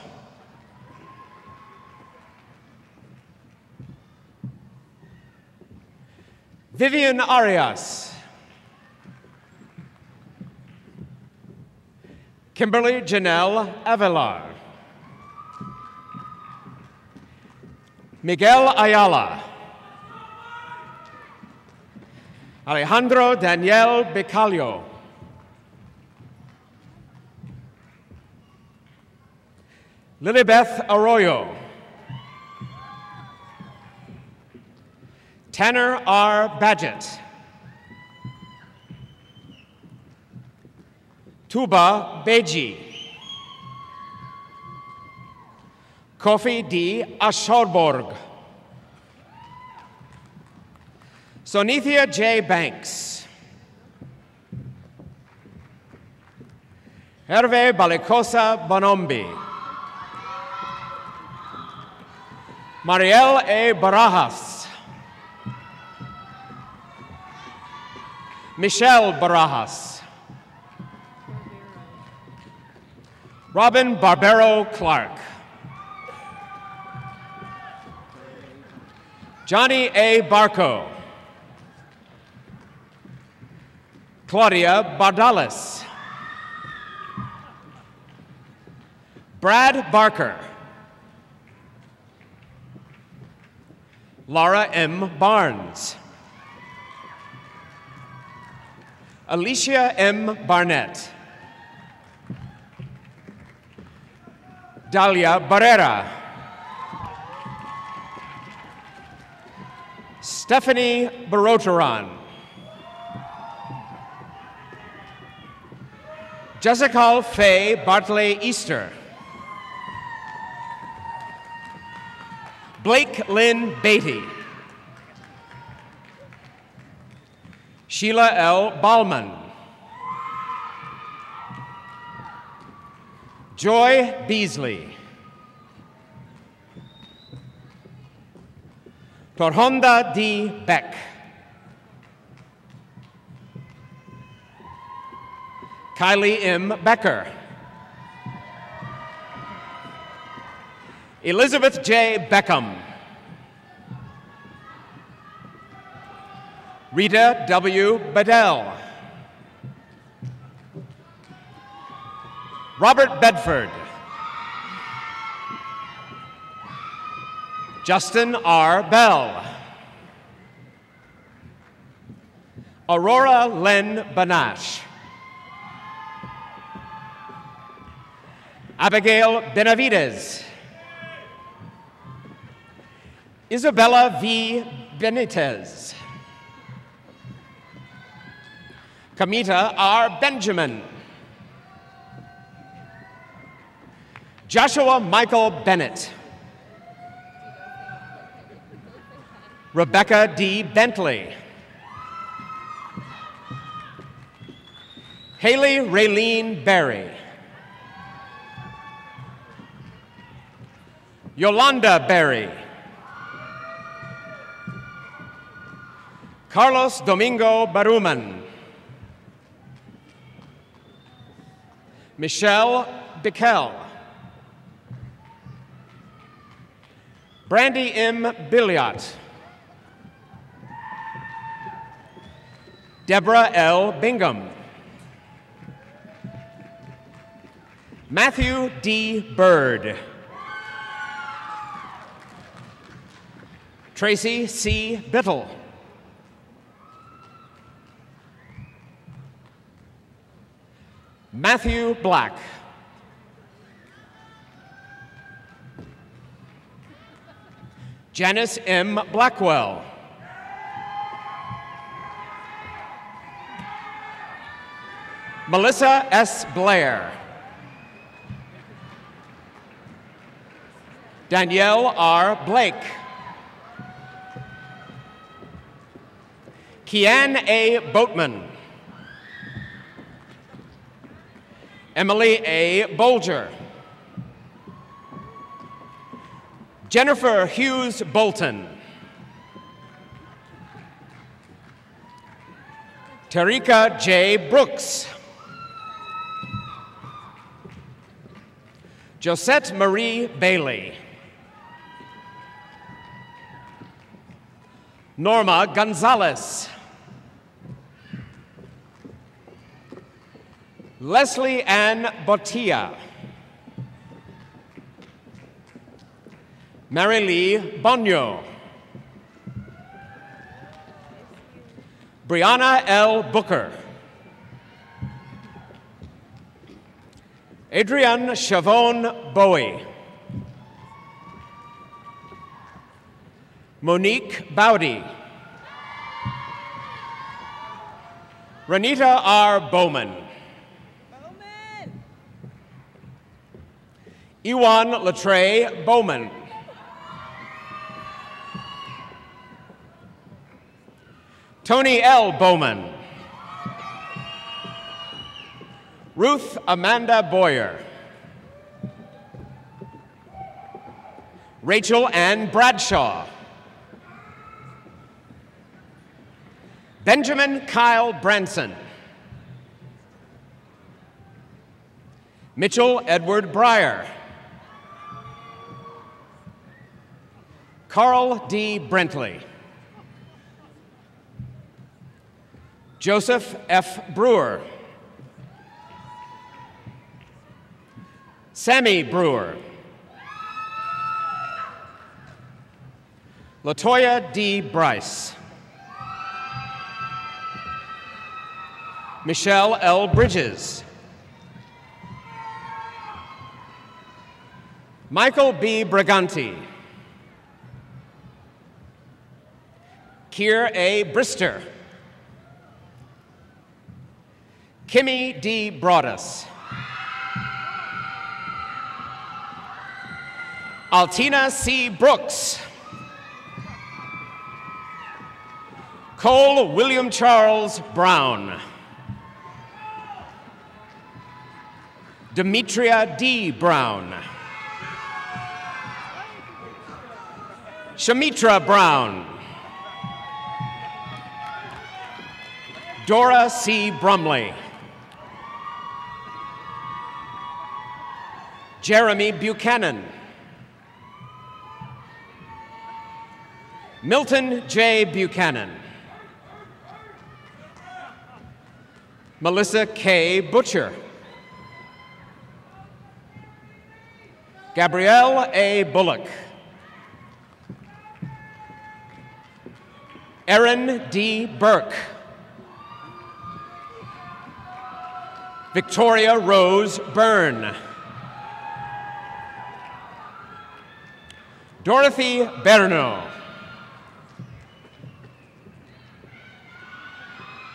Vivian Arias. Kimberly Janelle Avelar. Miguel Ayala. Alejandro Daniel Becalio. Lilibeth Arroyo. Tanner R. Badgett. Tuba Beji. Kofi D. Ashorborg. Sonithia J. Banks. Hervé Balicosa Bonombi. Mariel A. Barajas. Michelle Barajas. Robin Barbero Clark. Johnny A. Barco. Claudia Bardalis. Brad Barker. Laura M. Barnes. Alicia M. Barnett. Dalia Barrera. Stephanie Barotaran. Jessica Faye Bartley Easter. Blake Lynn Beatty. Sheila L. Ballman. Joy Beasley. Torhonda D. Beck. Kylie M. Becker. Elizabeth J. Beckham. Rita W. Bedell. Robert Bedford. Justin R. Bell. Aurora Len Banash. Abigail Benavides. Isabella V. Benitez. Kamita R. Benjamin. Joshua Michael Bennett. Rebecca D. Bentley. Haley Raylene Berry. Yolanda Berry. Carlos Domingo Baruman. Michelle Bickel. Brandy M. Billiot. Deborah L. Bingham. Matthew D. Bird. Tracy C. Bittle. Matthew Black. Janice M. Blackwell. Melissa S. Blair. Danielle R. Blake. Kian A. Boatman. Emily A. Bolger. Jennifer Hughes Bolton. Tarika J. Brooks. Josette Marie Bailey. Norma Gonzalez. Leslie Ann Bottia. Mary Lee Bonio. Brianna L. Booker. Adrienne Chavon Bowie. Monique Bowdy. Renita R. Bowman. Ewan Latre Bowman. Tony L. Bowman. Ruth Amanda Boyer. Rachel Ann Bradshaw. Benjamin Kyle Branson. Mitchell Edward Breyer. Carl D. Brentley. Joseph F. Brewer. Sammy Brewer. Latoya D. Bryce. Michelle L. Bridges. Michael B. Braganti. Keir A. Brister. Kimmy D. Broadus. Altina C. Brooks. Cole William Charles Brown. Demetria D. Brown. Shamitra Brown. Dora C. Brumley. Jeremy Buchanan. Milton J. Buchanan. Melissa K. Butcher. Gabrielle A. Bullock. Erin D. Burke. Victoria Rose Byrne. Dorothy Berno.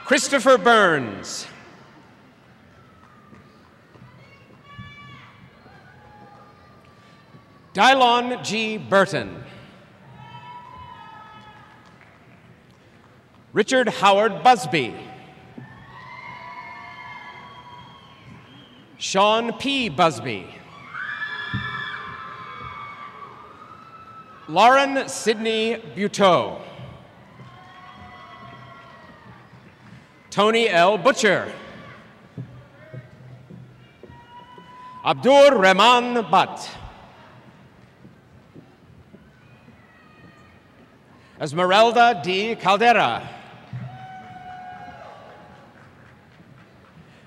Christopher Burns. Dylon G. Burton. Richard Howard Busby. Sean P. Busby. Lauren Sidney Buteau. Tony L. Butcher. Abdur Rahman Butt. Esmeralda D. Caldera.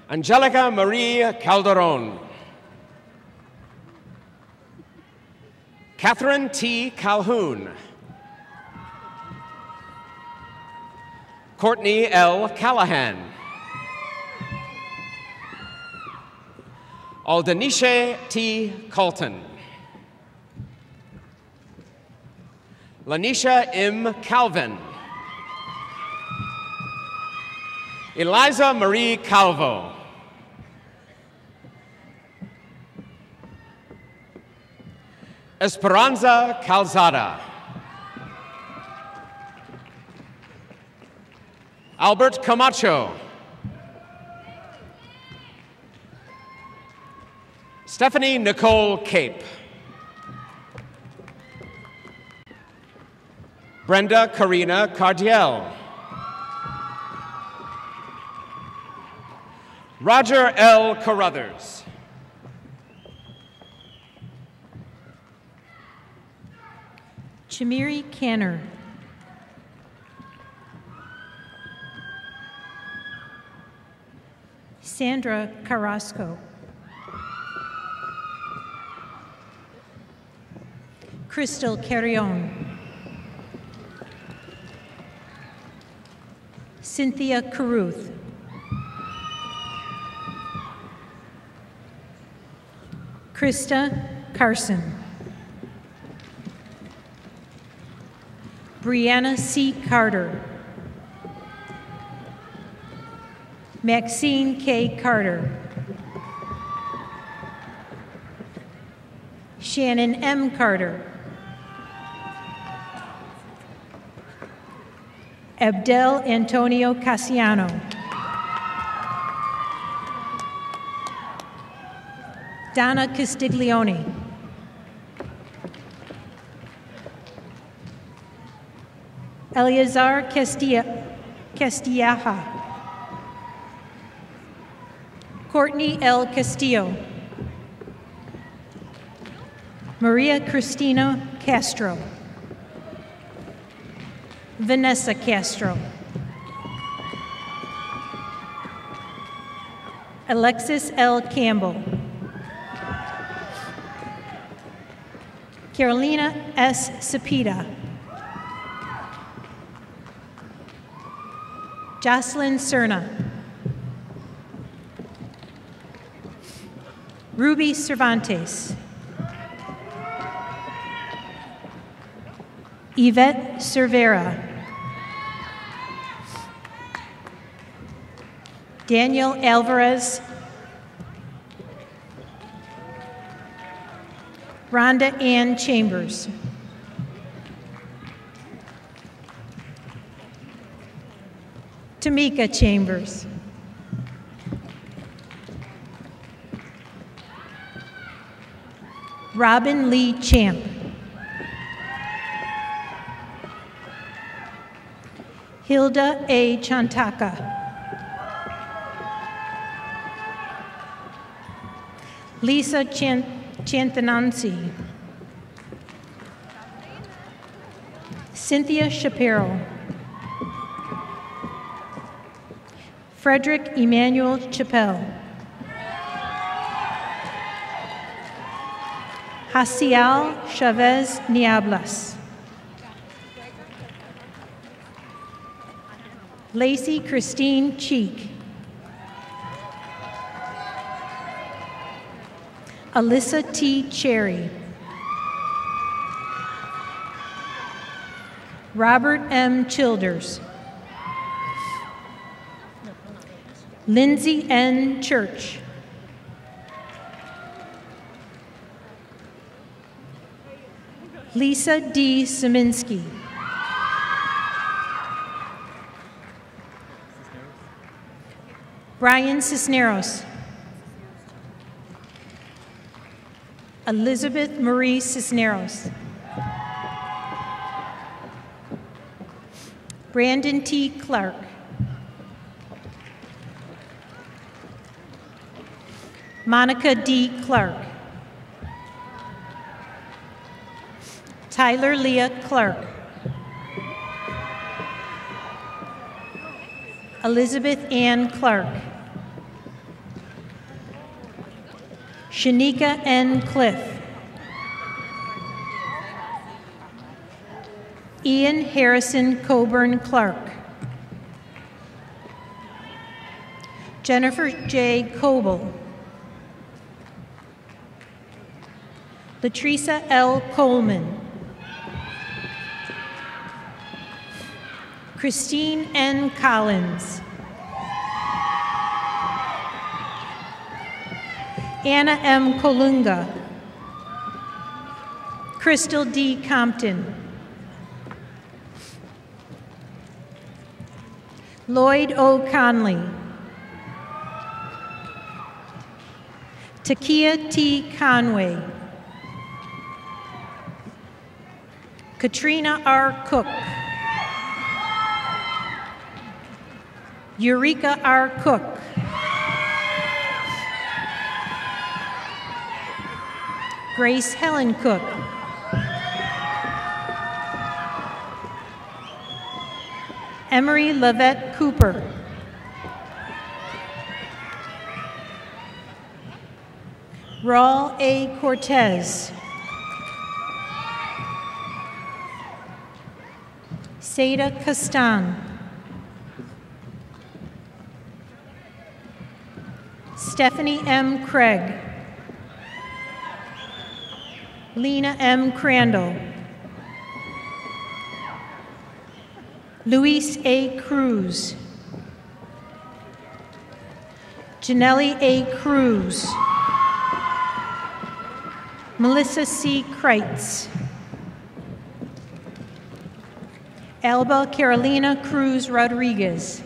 Angelica Marie Calderon. Catherine T. Calhoun. Courtney L. Callahan. Aldenisha T. Colton. Lanisha M. Calvin. Eliza Marie Calvo. Esperanza Calzada. Albert Camacho. Stephanie Nicole Cape. Brenda Karina Cardiel. Roger L. Carruthers. Chamiri Canner. Sandra Carrasco. Crystal Carrion. Cynthia Caruth. Krista Carson. Brianna C. Carter. Maxine K. Carter. Shannon M. Carter. Abdel Antonio Casiano. Donna Castiglione. Eleazar Castillaja. Courtney L. Castillo. Maria Cristina Castro. Vanessa Castro. Alexis L. Campbell. Carolina S. Cepeda. Jocelyn Cerna. Ruby Cervantes. Yvette Cervera. Daniel Alvarez. Rhonda Ann Chambers. Tamika Chambers. Robin Lee Champ. Hilda A. Chantaka. Lisa Chantanansi. Cynthia Shapiro. Frederick Emmanuel Chappelle. Haciel Chavez Niablas. Lacey Christine Cheek. Alyssa T. Cherry. Robert M. Childers. Lindsay N. Church. Lisa D. Szyminski. Brian Cisneros. Elizabeth Marie Cisneros. Brandon T. Clark. Monica D. Clark. Tyler Leah Clark. Elizabeth Ann Clark. Shanika N. Cliff. Ian Harrison Coburn Clark. Jennifer J. Coble. Latresa L. Coleman. Christine N. Collins. Anna M. Kolunga. Crystal D. Compton. Lloyd O. Conley. Takia T. Conway. Katrina R. Cook. Eureka R. Cook. Grace Helen Cook. Emery Lavette Cooper. Raul A. Cortez. Seda Castan. Stephanie M. Craig. Lena M. Crandall. Luis A. Cruz. Janelle A. Cruz. Melissa C. Kreitz. Alba Carolina Cruz Rodriguez.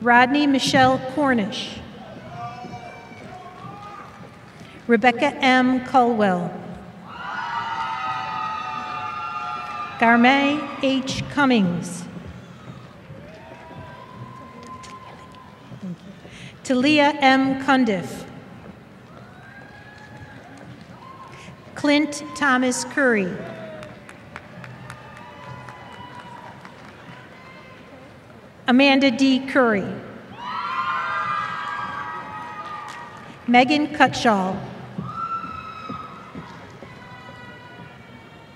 Rodney Michelle Cornish. Rebecca M. Culwell. Garmay H. Cummings. Talia M. Cundiff. Clint Thomas Curry. Amanda D. Curry. Megan Cutshall.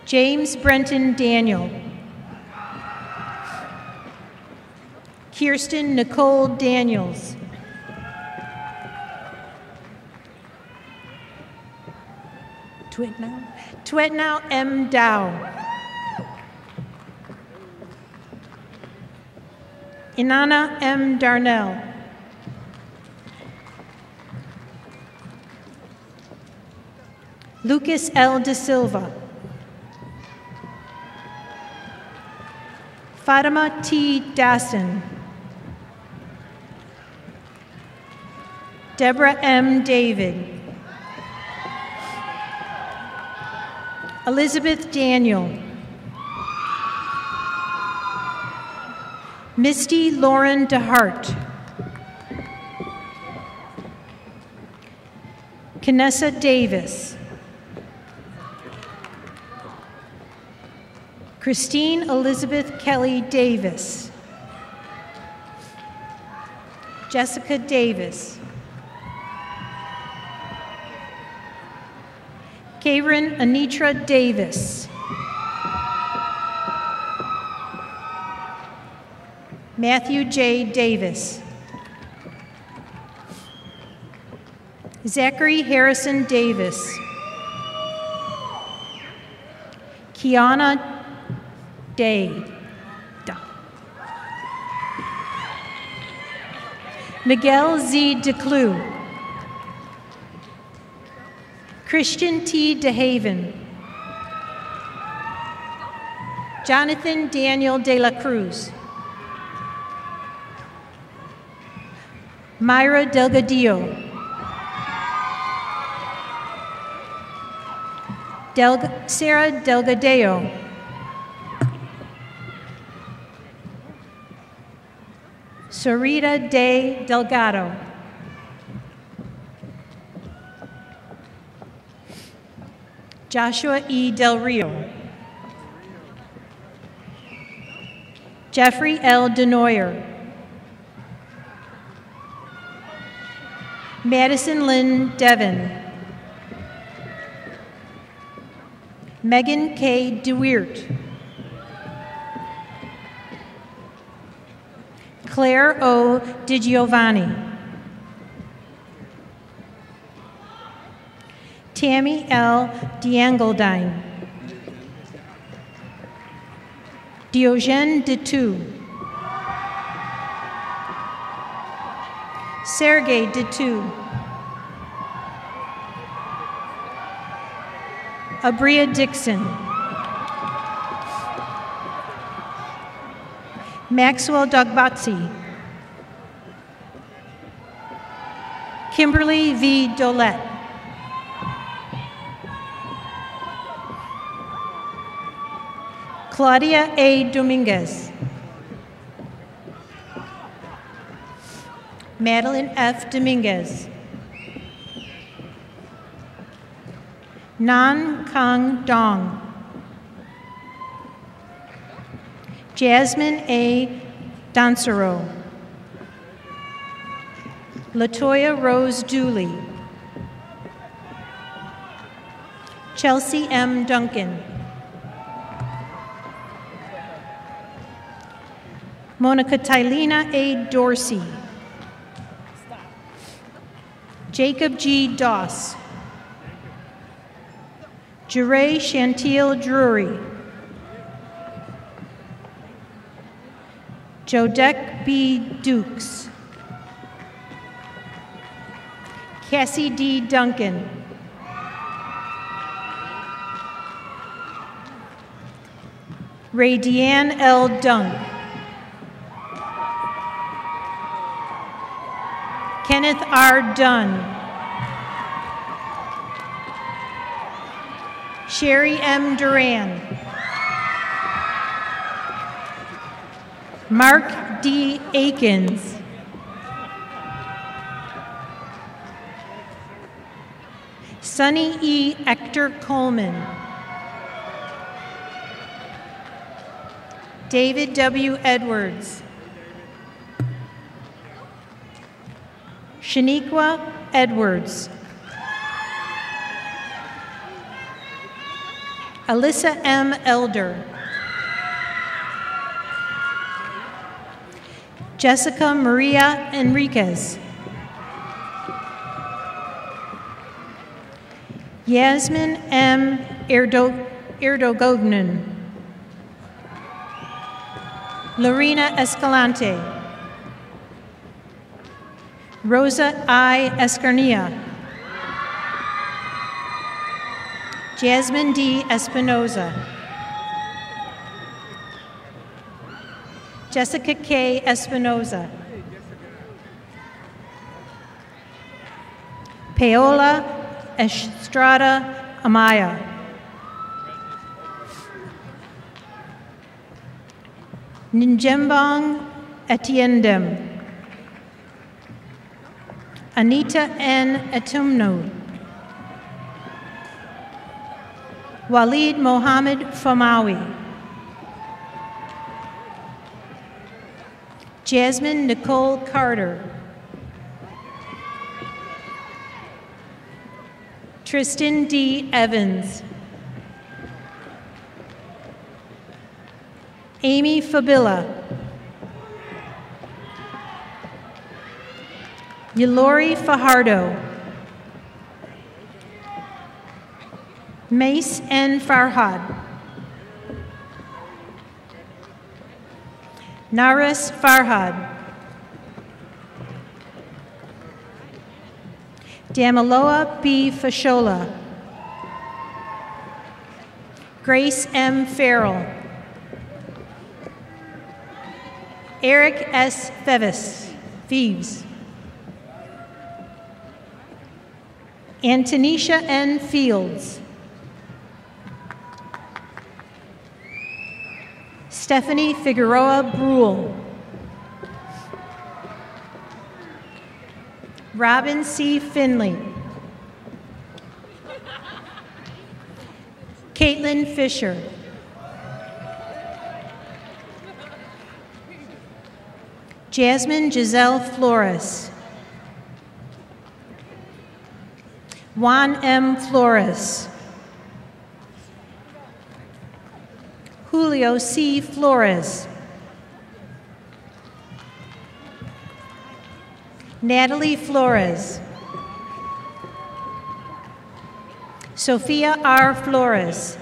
James Brenton Daniel. Kirsten Nicole Daniels. Twetnow M. Dow. Inanna M. Darnell. Lucas L. De Silva. Fatima T. Dassin. Deborah M. David. Elizabeth Daniel. Misty Lauren DeHart. Kanessa Davis. Christine Elizabeth Kelly Davis. Jessica Davis. Karen Anitra Davis. Matthew J. Davis. Zachary Harrison Davis. Kiana Day. Miguel Z. DeClue, Christian T. DeHaven, Jonathan Daniel De La Cruz, Myra Delgadillo, Sarah Delgadillo, Sarita De Delgado, Joshua E. Del Rio, Jeffrey L. DeNoyer, Madison Lynn Devon, Megan K. DeWeert, Claire O. DiGiovanni, Tammy L. DeAngeldine, Diogène Detou, Sergey Detou, Abria Dixon, Maxwell Dogbatsi, Kimberly V. Dolette, Claudia A. Dominguez, Madeline F. Dominguez, Nan Kang Dong, Jasmine A. Dansero, Latoya Rose Dooley, Chelsea M. Duncan, Monica Tylena A. Dorsey, Jacob G. Doss, Jeray Chantil Drury, Jodek B. Dukes, Cassie D. Duncan, Ray Deanne L. Dunk, Kenneth R. Dunn, Sherry M. Duran, Mark D. Akins, Sonny E. Ector Coleman, David W. Edwards, Shaniqua Edwards, Alyssa M. Elder, Jessica Maria Enriquez, Yasmin M. Erdogognan, Lorena Escalante, Rosa I. Escarnia, Jasmine D. Espinoza, Jessica K. Espinoza, Paola Estrada Amaya, Njembong Etiendem, Anita N. Etumno, Walid Mohammed Famawi, Jasmine Nicole Carter, Tristan D. Evans, Amy Fabilla, Yalori Fajardo, Mace N. Farhad, Naris Farhad, Damiloa B. Fashola. Grace M. Farrell. Eric S. Vives. Antonisha N. Fields. Stephanie Figueroa Brule. Robin C. Finley. Caitlin Fisher. Jasmine Giselle Flores. Juan M. Flores. Julio C. Flores. Natalie Flores. Sophia R. Flores.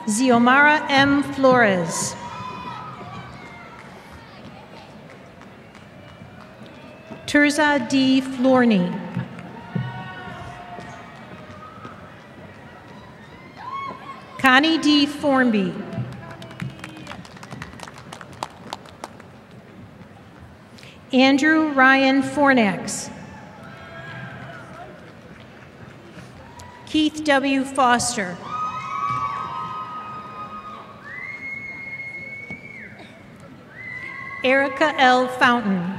Xiomara M. Flores. Terza D. Florney. Connie D. Formby. Andrew Ryan Fornax. Keith W. Foster. Erica L. Fountain.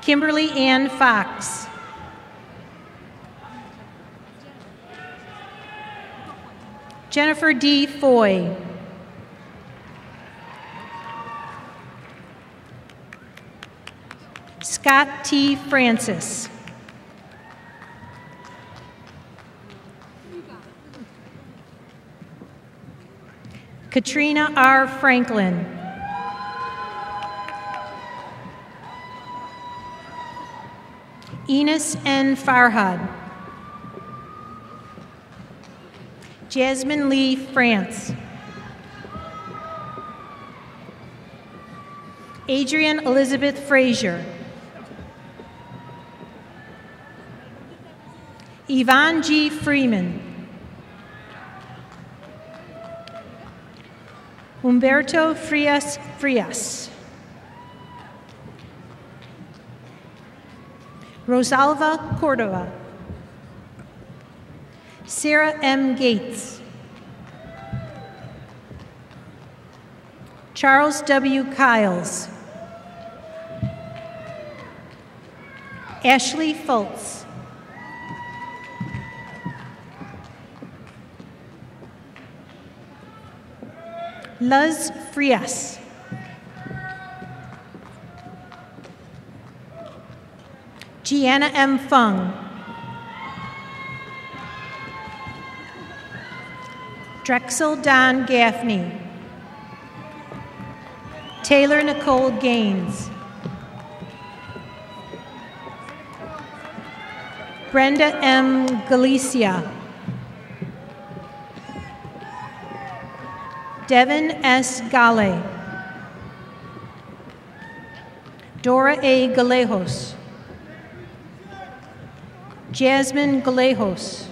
Kimberly Ann Fox. Jennifer D. Foy. Scott T. Francis. Katrina R. Franklin. Enos N. Farhad. Jasmine Lee France. Adrian Elizabeth Frazier. Yvonne G. Freeman. Humberto Frias. Rosalva Cordova. Sarah M. Gates. Charles W. Kiles. Ashley Fultz. Luz Frias. Gianna M. Fung. Drexel Don Gaffney. Taylor Nicole Gaines. Brenda M. Galicia. Devin S. Gale. Dora A. Galejos. Jasmine Galejos.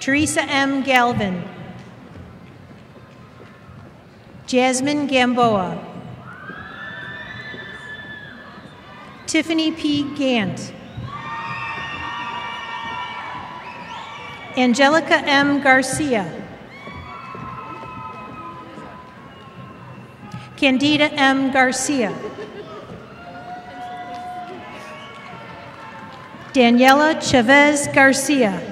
Teresa M. Galvin. Jasmine Gamboa. Tiffany P. Gant. Angelica M. Garcia. Candida M. Garcia. Daniela Chavez Garcia.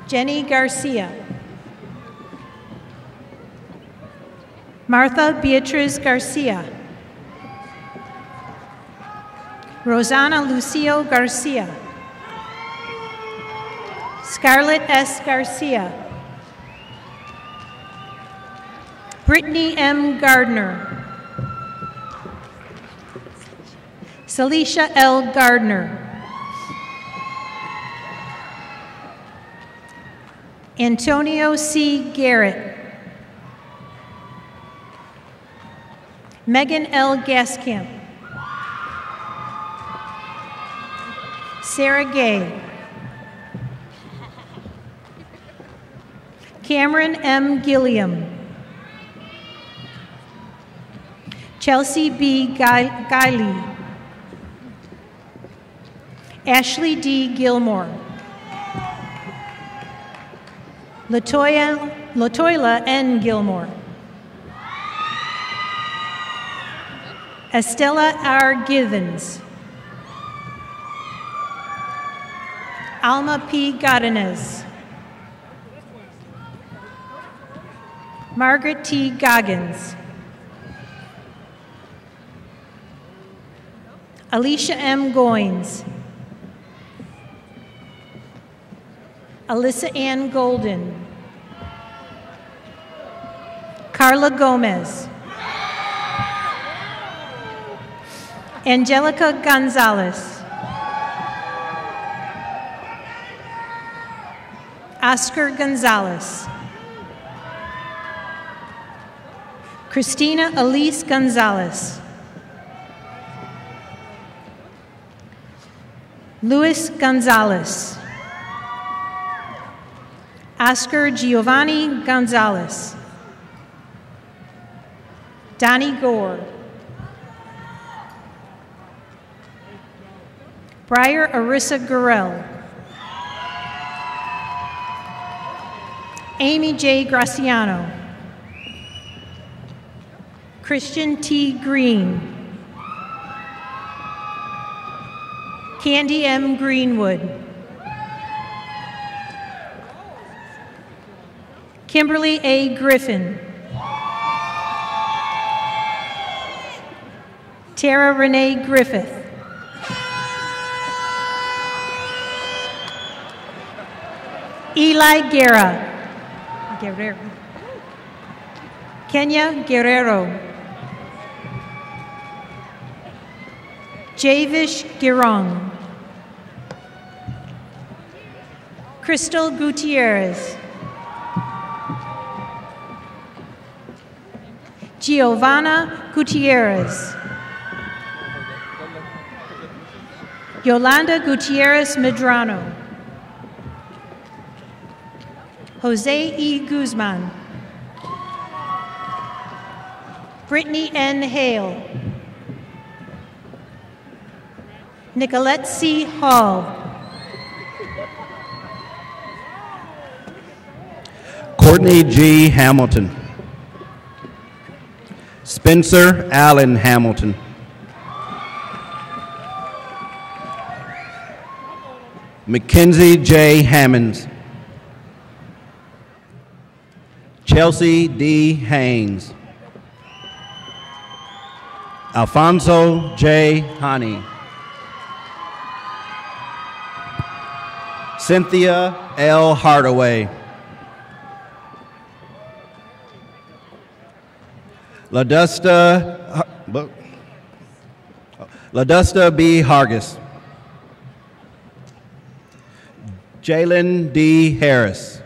Jenny Garcia. Martha Beatriz Garcia. Rosana Lucio Garcia. Scarlett S. Garcia. Brittany M. Gardner. Celicia L. Gardner. Antonio C. Garrett. Megan L. Gaskamp. Sarah Gay. Cameron M. Gilliam. Chelsea B. Guiley. Ashley D. Gilmore. Latoya N. Gilmore. Estella R. Givens. Alma P. Godinez. Margaret T. Goggins. Alicia M. Goins. Alyssa Ann Golden. Carla Gomez. Angelica Gonzalez. Oscar Gonzalez. Christina Elise Gonzalez. Luis Gonzalez. Oscar Giovanni Gonzalez. Donnie Gore. Briar Arissa Gurrell. Amy J. Graciano. Christian T. Green. Candy M. Greenwood. Kimberly A. Griffin. Tara Renee Griffith. Eli Guerrero. Kenya Guerrero. Javish Girong. Crystal Gutierrez. Giovanna Gutierrez. Yolanda Gutierrez Medrano. Jose E. Guzman. Brittany N. Hale. Nicolette C. Hall. Courtney G. Hamilton. Spencer Allen Hamilton. Mackenzie J. Hammonds. Chelsea D. Haynes. Alfonso J. Hani. Cynthia L. Hardaway. LaDusta B. Hargis. Jalen D. Harris.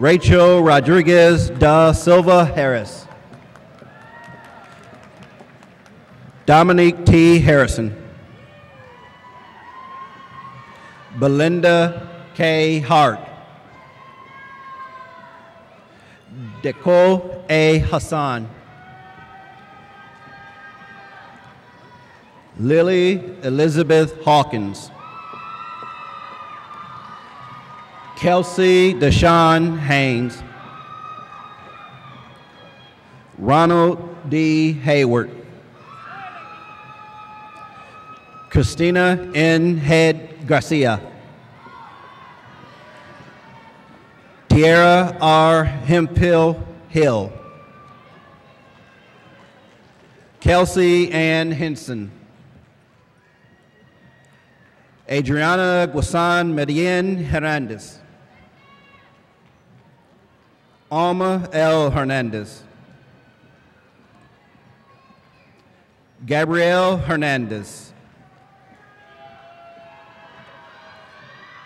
Rachel Rodriguez da Silva Harris. Dominique T. Harrison. Belinda K. Hart. Deco A. Hassan. Lily Elizabeth Hawkins. Kelsey Deshawn Haynes. Ronald D. Hayward. Christina N. Head Garcia. Tierra R. Hemphill Hill. Kelsey Ann Henson. Adriana Guasan Medellin Hernandez. Alma L. Hernandez. Gabrielle Hernandez.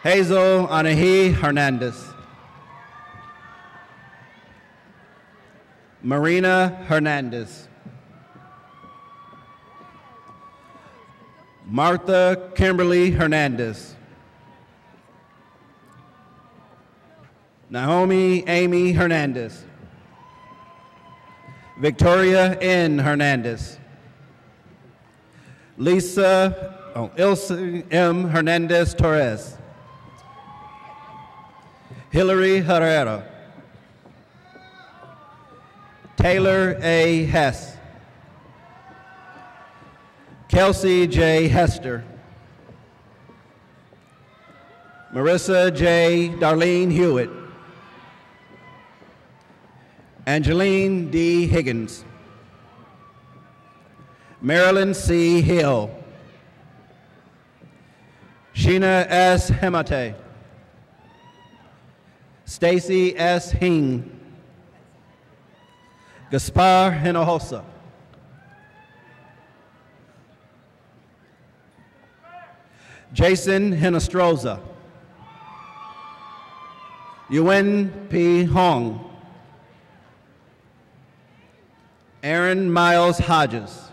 Hazel Anahi Hernandez. Marina Hernandez. Martha Kimberly Hernandez. Naomi Amy Hernandez. Victoria N. Hernandez. Ilse M. Hernandez Torres. Hillary Herrera. Taylor A. Hess. Kelsey J. Hester. Marissa J. Darlene Hewitt. Angeline D. Higgins. Marilyn C. Hill. Sheena S. Hemate. Stacy S. Hing. Gaspar Hinojosa. Jason Hinostroza. Yuen P. Hong. Aaron Miles Hodges.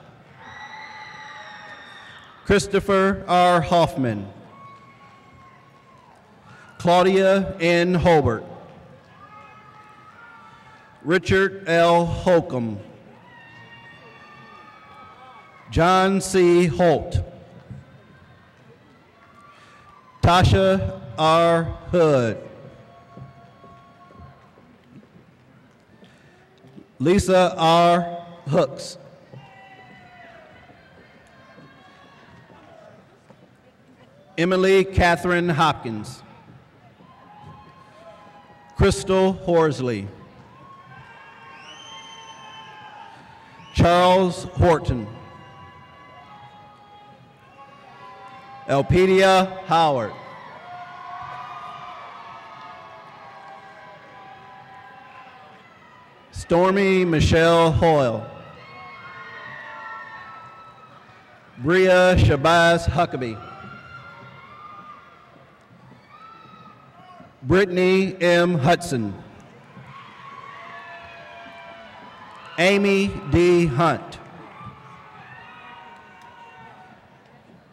Christopher R. Hoffman. Claudia N. Holbert. Richard L. Holcomb. John C. Holt. Tasha R. Hood. Lisa R. Hooks. Emily Catherine Hopkins. Crystal Horsley. Charles Horton. Elpedia Howard. Stormy Michelle Hoyle. Bria Shabazz Huckabee. Brittany M. Hudson. Amy D. Hunt.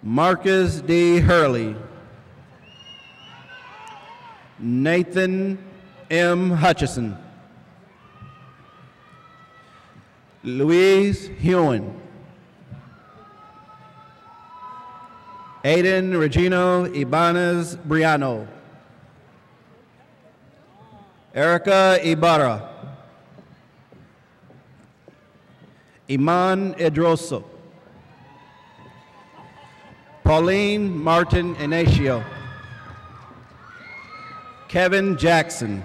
Marcus D. Hurley. Nathan M. Hutchison. Louise Hewen. Aiden Regino Ibanez Briano. Erica Ibarra. Iman Edroso. Pauline Martin Inacio. Kevin Jackson.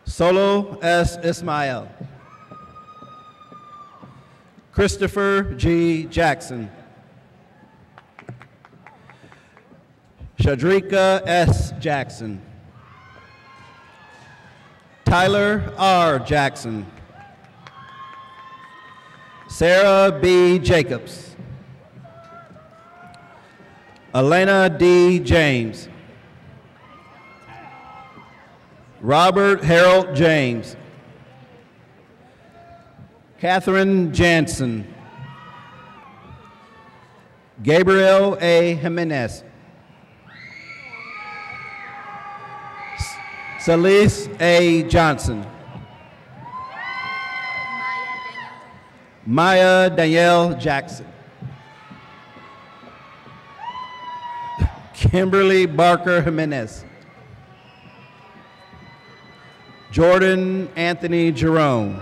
Solo S. Ismael. Christopher G. Jackson. Shadrika S. Jackson. Tyler R. Jackson. Sarah B. Jacobs. Elena D. James. Robert Harold James. Catherine Jansen. Gabriel A. Jimenez. Celise A. Johnson. Maya Danielle Jackson. Kimberly Barker Jimenez. Jordan Anthony Jerome.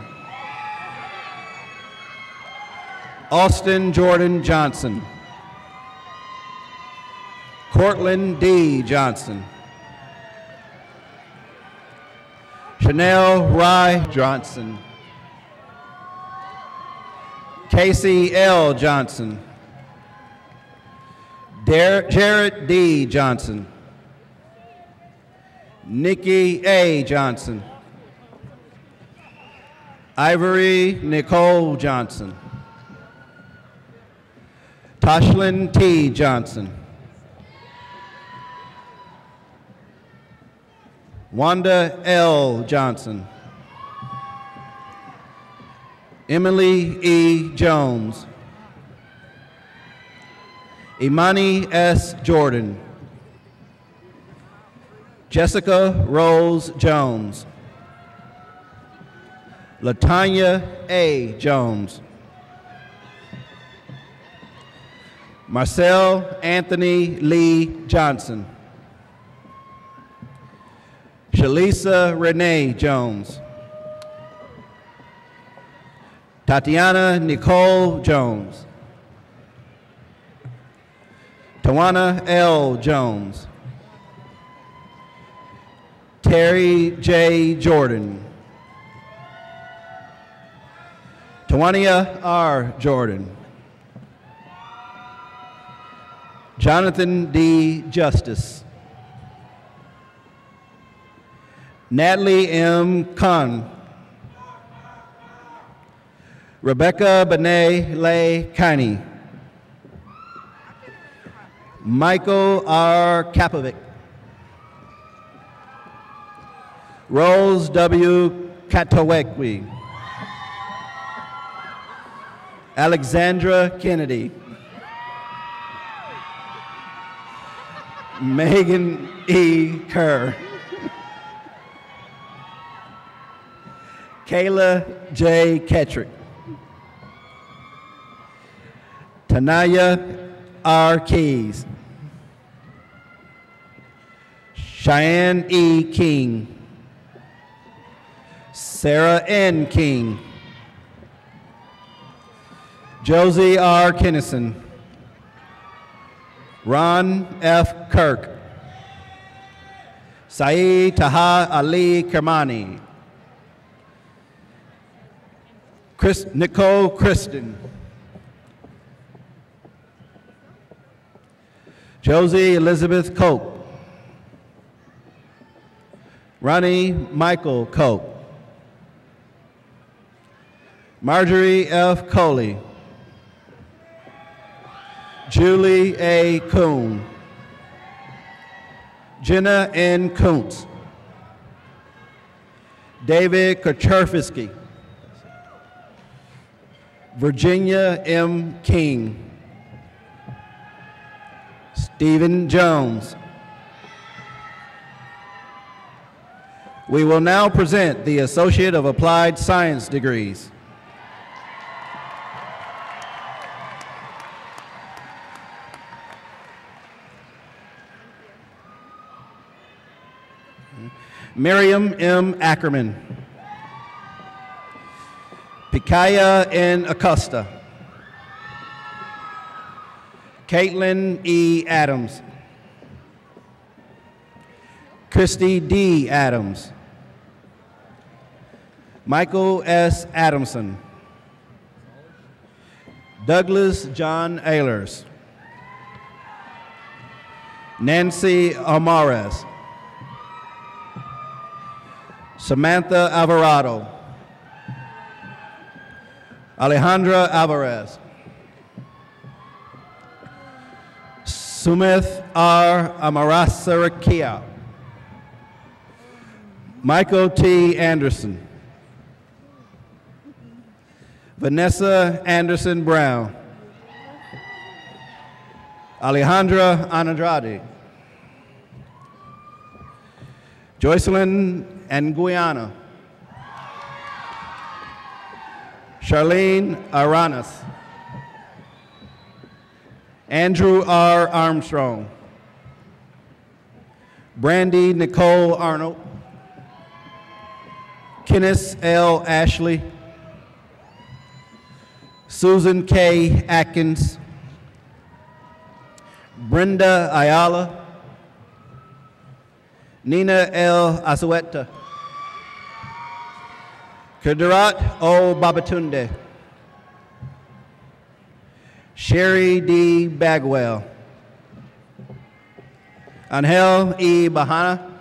Austin Jordan Johnson. Cortland D. Johnson. Chanel Rye Johnson. Casey L. Johnson. Jarrett D. Johnson. Nikki A. Johnson. Ivory Nicole Johnson. Toshlyn T. Johnson. Wanda L. Johnson. Emily E. Jones. Imani S. Jordan. Jessica Rose Jones. Latanya A. Jones. Marcel Anthony Lee Johnson. Shalisa Renee Jones. Tatiana Nicole Jones. Tawana L. Jones. Terry J. Jordan. Tawania R. Jordan. Jonathan D. Justice. Natalie M. Khan. Rebecca Benet Lay Kiney. Michael R. Kapovic. Rose W. Katowekwi. Alexandra Kennedy. Megan E. Kerr. Kayla J. Kettrick. Tanaya R. Keys. Cheyenne E. King. Sarah N. King. Josie R. Kennison. Ron F. Kirk. Saeed Taha Ali Kermani. Nicole Kristen. Josie Elizabeth Cope. Ronnie Michael Cope. Marjorie F. Coley. Julie A. Kuhn. Jenna N. Kuntz. David Kaczerfisky. Virginia M. King. Stephen Jones. We will now present the Associate of Applied Science degrees. Miriam M. Ackerman. Pikaya N. Acosta. Caitlin E. Adams. Christy D. Adams. Michael S. Adamson. Douglas John Ehlers. Nancy Amares. Samantha Alvarado. Alejandra Alvarez. Sumith R. Amarasarakia. Michael T. Anderson. Vanessa Anderson Brown. Alejandra Andrade. Joycelyn Nguiana. Charlene Aranas. Andrew R. Armstrong. Brandy Nicole Arnold. Kenneth L. Ashley. Susan K. Atkins. Brenda Ayala. Nina L. Azueta. Kudirat O. Babatunde. Sherry D. Bagwell. Angel E. Bahana.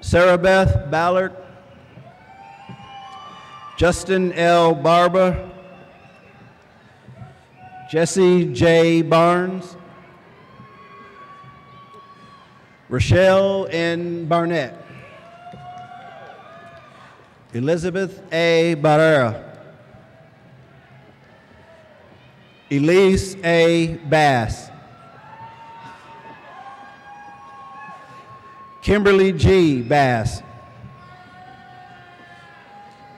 Sarah Beth Ballard. Justin L. Barber. Jesse J. Barnes. Rochelle N. Barnett. Elizabeth A. Barrera. Elise A. Bass. Kimberly G. Bass.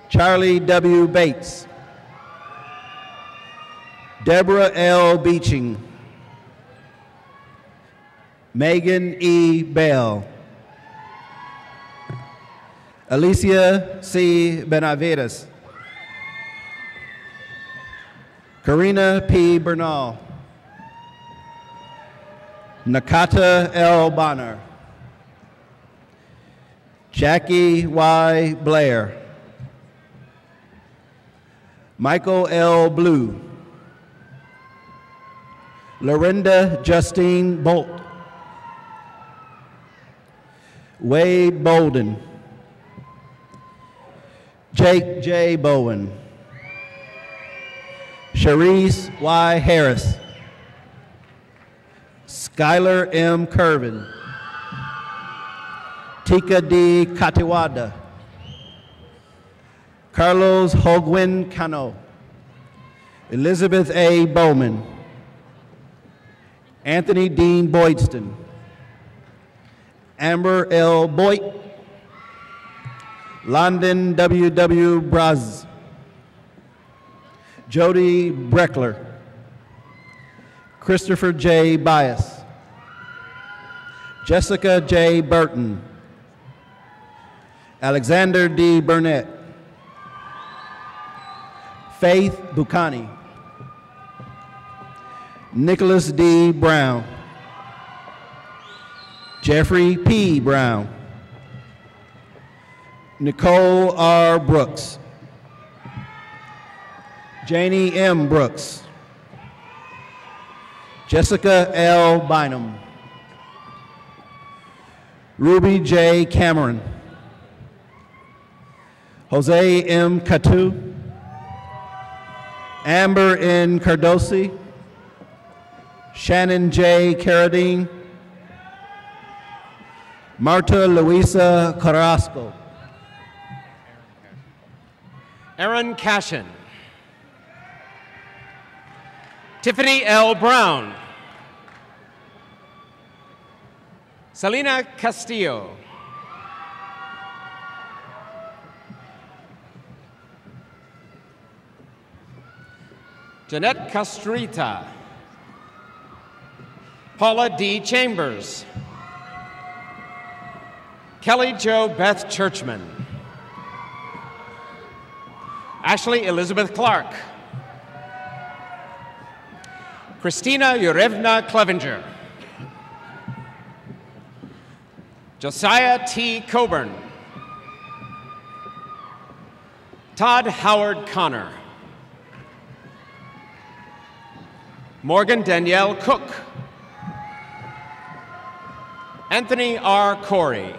Charlie W. Bates. Deborah L. Beeching. Megan E. Bell. Alicia C. Benavides. Karina P. Bernal. Nakata L. Bonner. Jackie Y. Blair. Michael L. Blue. Lorinda Justine Bolt. Wade Bolden. Jake J. Bowen. Sharice Y. Harris. Skylar M. Curvin. Tika D. Katiwada. Carlos Hogwin Cano. Elizabeth A. Bowman. Anthony Dean Boydston. Amber L. Boyd. London W. W. Braz. Jody Breckler. Christopher J. Bias. Jessica J. Burton. Alexander D. Burnett. Faith Bucani. Nicholas D. Brown. Jeffrey P. Brown. Nicole R. Brooks. Janie M. Brooks. Jessica L. Bynum. Ruby J. Cameron. Jose M. Catu. Amber N. Cardosi. Shannon J. Carradine. Marta Luisa Carrasco. Aaron Cashin. Tiffany L. Brown. Selena Castillo. Jeanette Castrita. Paula D. Chambers. Kelly Jo Beth Churchman. Ashley Elizabeth Clark. Christina Yurevna Clevenger. Josiah T. Coburn. Todd Howard Connor. Morgan Danielle Cook. Anthony R. Corey.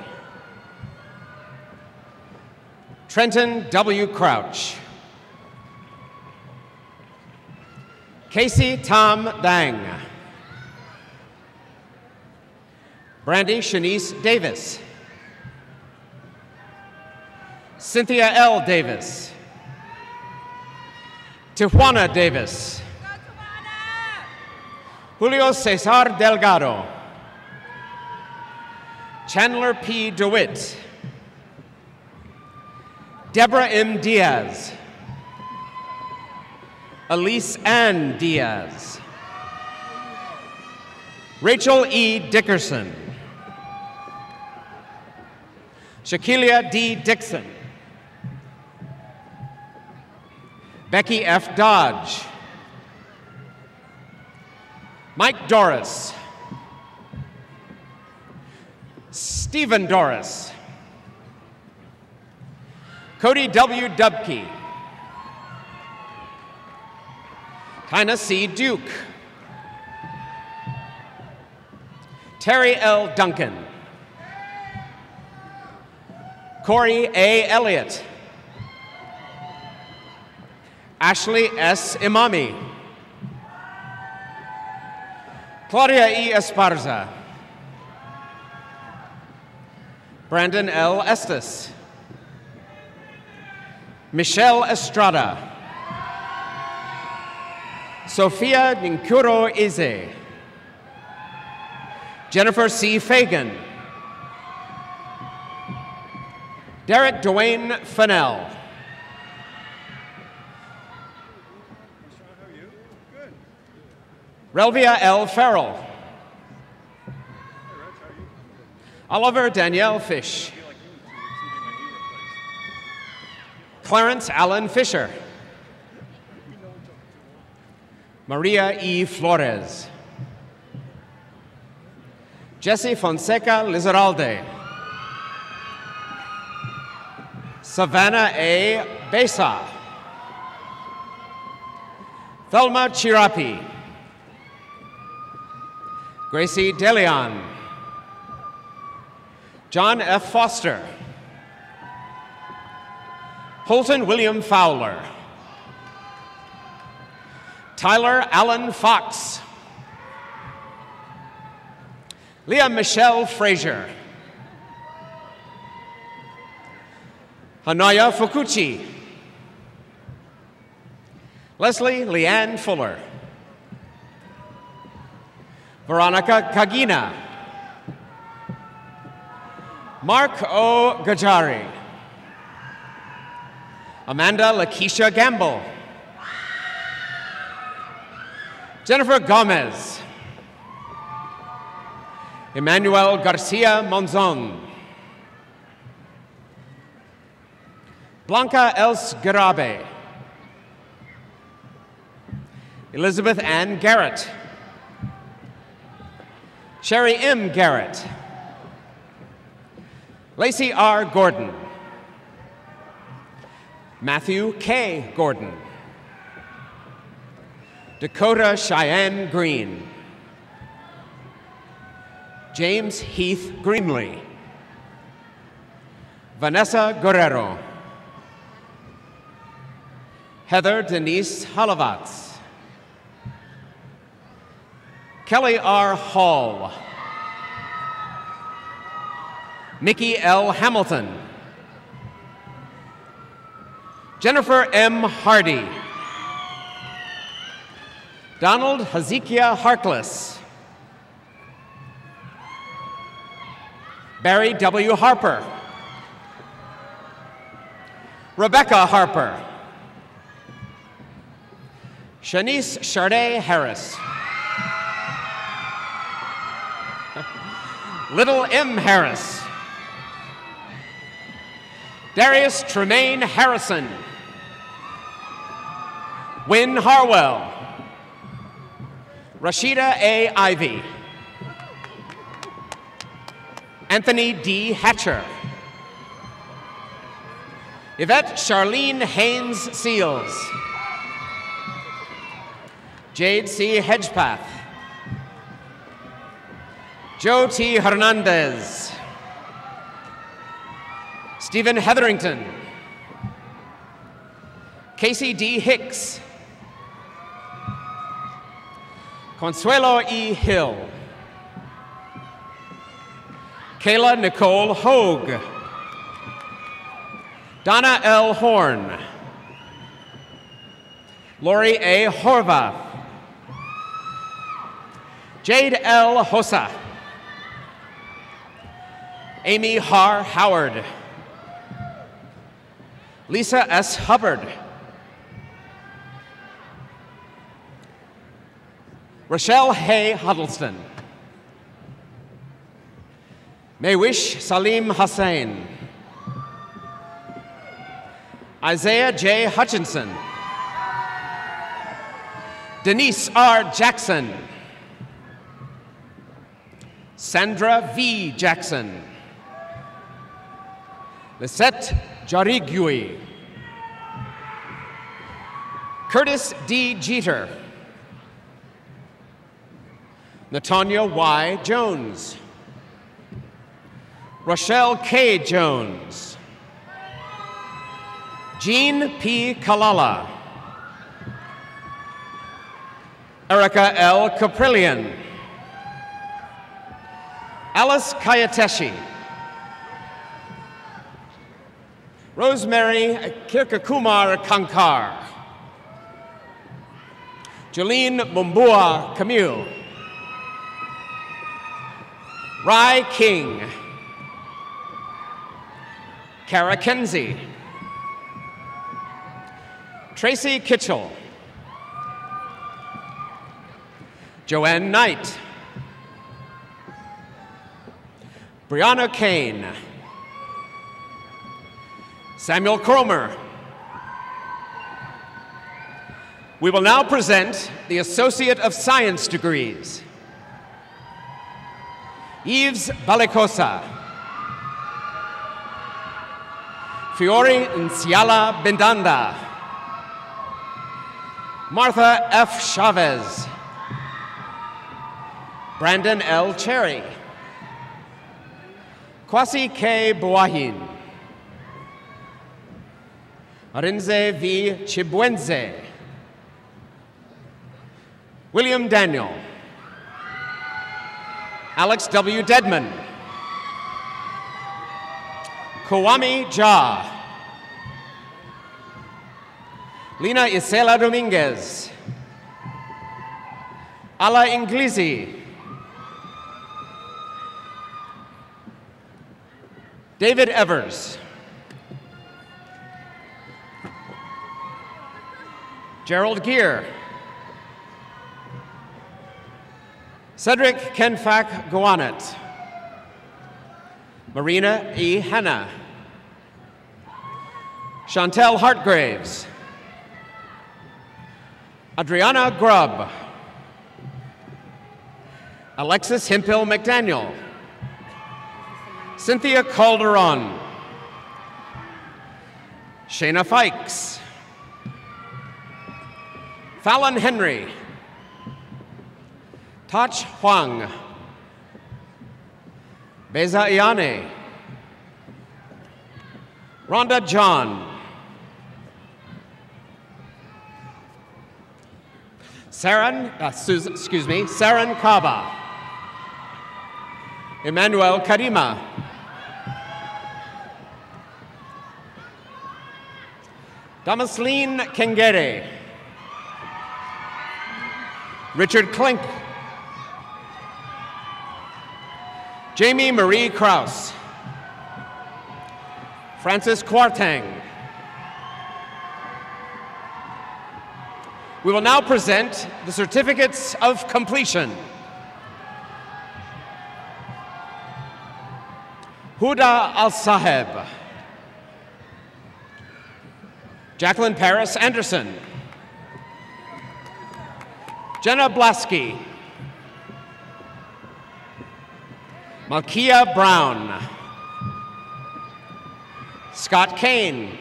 Trenton W. Crouch. Casey Tom Dang. Brandy Shanice Davis. Cynthia L. Davis. Tijuana Davis. Julio Cesar Delgado. Chandler P. DeWitt. Deborah M. Diaz. Elise Ann Diaz. Rachel E. Dickerson. Shaquilia D. Dixon. Becky F. Dodge. Mike Doris. Stephen Doris. Cody W. Dubke. Tina C. Duke. Terry L. Duncan. Corey A. Elliott. Ashley S. Imami. Claudia E. Esparza. Brandon L. Estes. Michelle Estrada. Sofia Ninkuro Ize. Jennifer C. Fagan. Derek Dwayne Fennell. Relvia L. Farrell. Oliver Danielle Fish. Clarence Allen Fisher. Maria E. Flores. Jesse Fonseca Lizaralde. Savannah A. Besa. Thelma Chirapi. Gracie DeLeon. John F. Foster. Holton William Fowler. Tyler Allen Fox. Leah Michelle Frazier. Hanaya Fukuchi. Leslie Leanne Fuller. Veronica Kagina. Mark O. Gajari. Amanda Lakeisha Gamble. Jennifer Gomez. Emmanuel Garcia Monzon. Blanca Els Garabe. Elizabeth Ann Garrett. Sherry M. Garrett. Lacey R. Gordon. Matthew K. Gordon. Dakota Cheyenne Green. James Heath Greenlee. Vanessa Guerrero. Heather Denise Halavats. Kelly R. Hall. Nikki L. Hamilton. Jennifer M. Hardy. Donald Hezekiah Harkless. Barry W. Harper. Rebecca Harper. Shanice Charday Harris. Little M. Harris. Darius Tremaine Harrison. Wynn Harwell. Rashida A. Ivy. Anthony D. Hatcher. Yvette Charlene Haynes Seals. Jade C. Hedgepath. Joe T. Hernandez. Stephen Hetherington. Casey D. Hicks. Consuelo E. Hill. Kayla Nicole Hogue. Donna L. Horn. Lori A. Horvath. Jade L. Hosa. Amy Har Howard. Lisa S. Hubbard. Rochelle Hay Huddleston. Maywish Salim Hussain. Isaiah J. Hutchinson. Denise R. Jackson. Sandra V. Jackson. Lisette Jarigui. Curtis D. Jeter. Natanya Y. Jones. Rochelle K. Jones. Jean P. Kalala. Erica L. Caprillion. Alice Kayateshi. Rosemary Kirkakumar Kankar. Jolene Mumbua Camille. Rai King. Kara Kenzie. Tracy Kitchell. Joanne Knight. Brianna Kane. Samuel Cromer. We will now present the Associate of Science degrees. Yves Balicosa. Fiore Nciala Bindanda. Martha F. Chavez. Brandon L. Cherry. Kwasi K. Buahin. Arinze V. Chibwenze. William Daniel. Alex W. Dedman. Kawami Ja. Lina Isela Dominguez. Ala Inglisi. David Evers. Gerald Gear. Cedric Kenfak Gowanet. Marina E. Hanna. Chantel Hartgraves. Adriana Grubb. Alexis Hemphill McDaniel. Cynthia Calderon. Shayna Fikes. Fallon Henry. Tach Huang. Beza Iane. Rhonda John. Saran Kaba. Emmanuel Karima. Damasline Kengere. Richard Klink. Jamie Marie Kraus. Francis Kwartang. We will now present the certificates of completion. Huda Al-Saheb. Jacqueline Paris Anderson. Jenna Blasky. Malkia Brown. Scott Kane.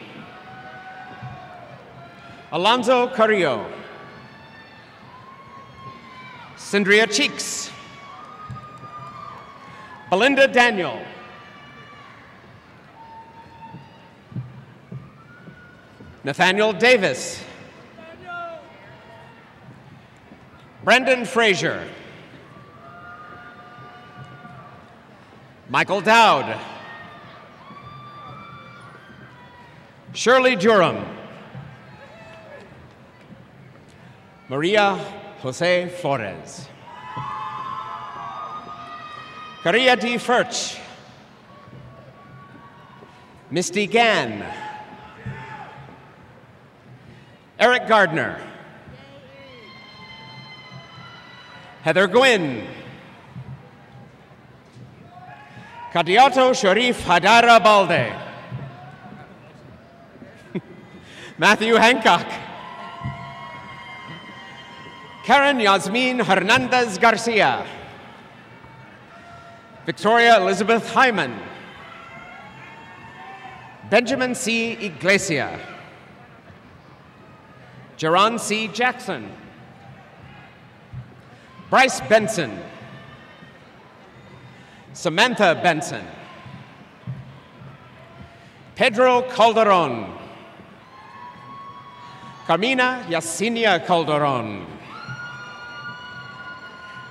Alonzo Carrillo. Cindria Cheeks. Belinda Daniel. Nathaniel Davis. Brendan Frazier. Michael Dowd. Shirley Durham. Maria Jose Flores. Caria D. Furch. Misty Gann. Eric Gardner. Heather Gwynn. Kadiato Sharif Hadara Balde. Matthew Hancock. Karen Yasmin Hernandez Garcia. Victoria Elizabeth Hyman. Benjamin C. Iglesia. Jaron C. Jackson. Bryce Benson. Samantha Benson. Pedro Calderon. Carmina Yasinia Calderon.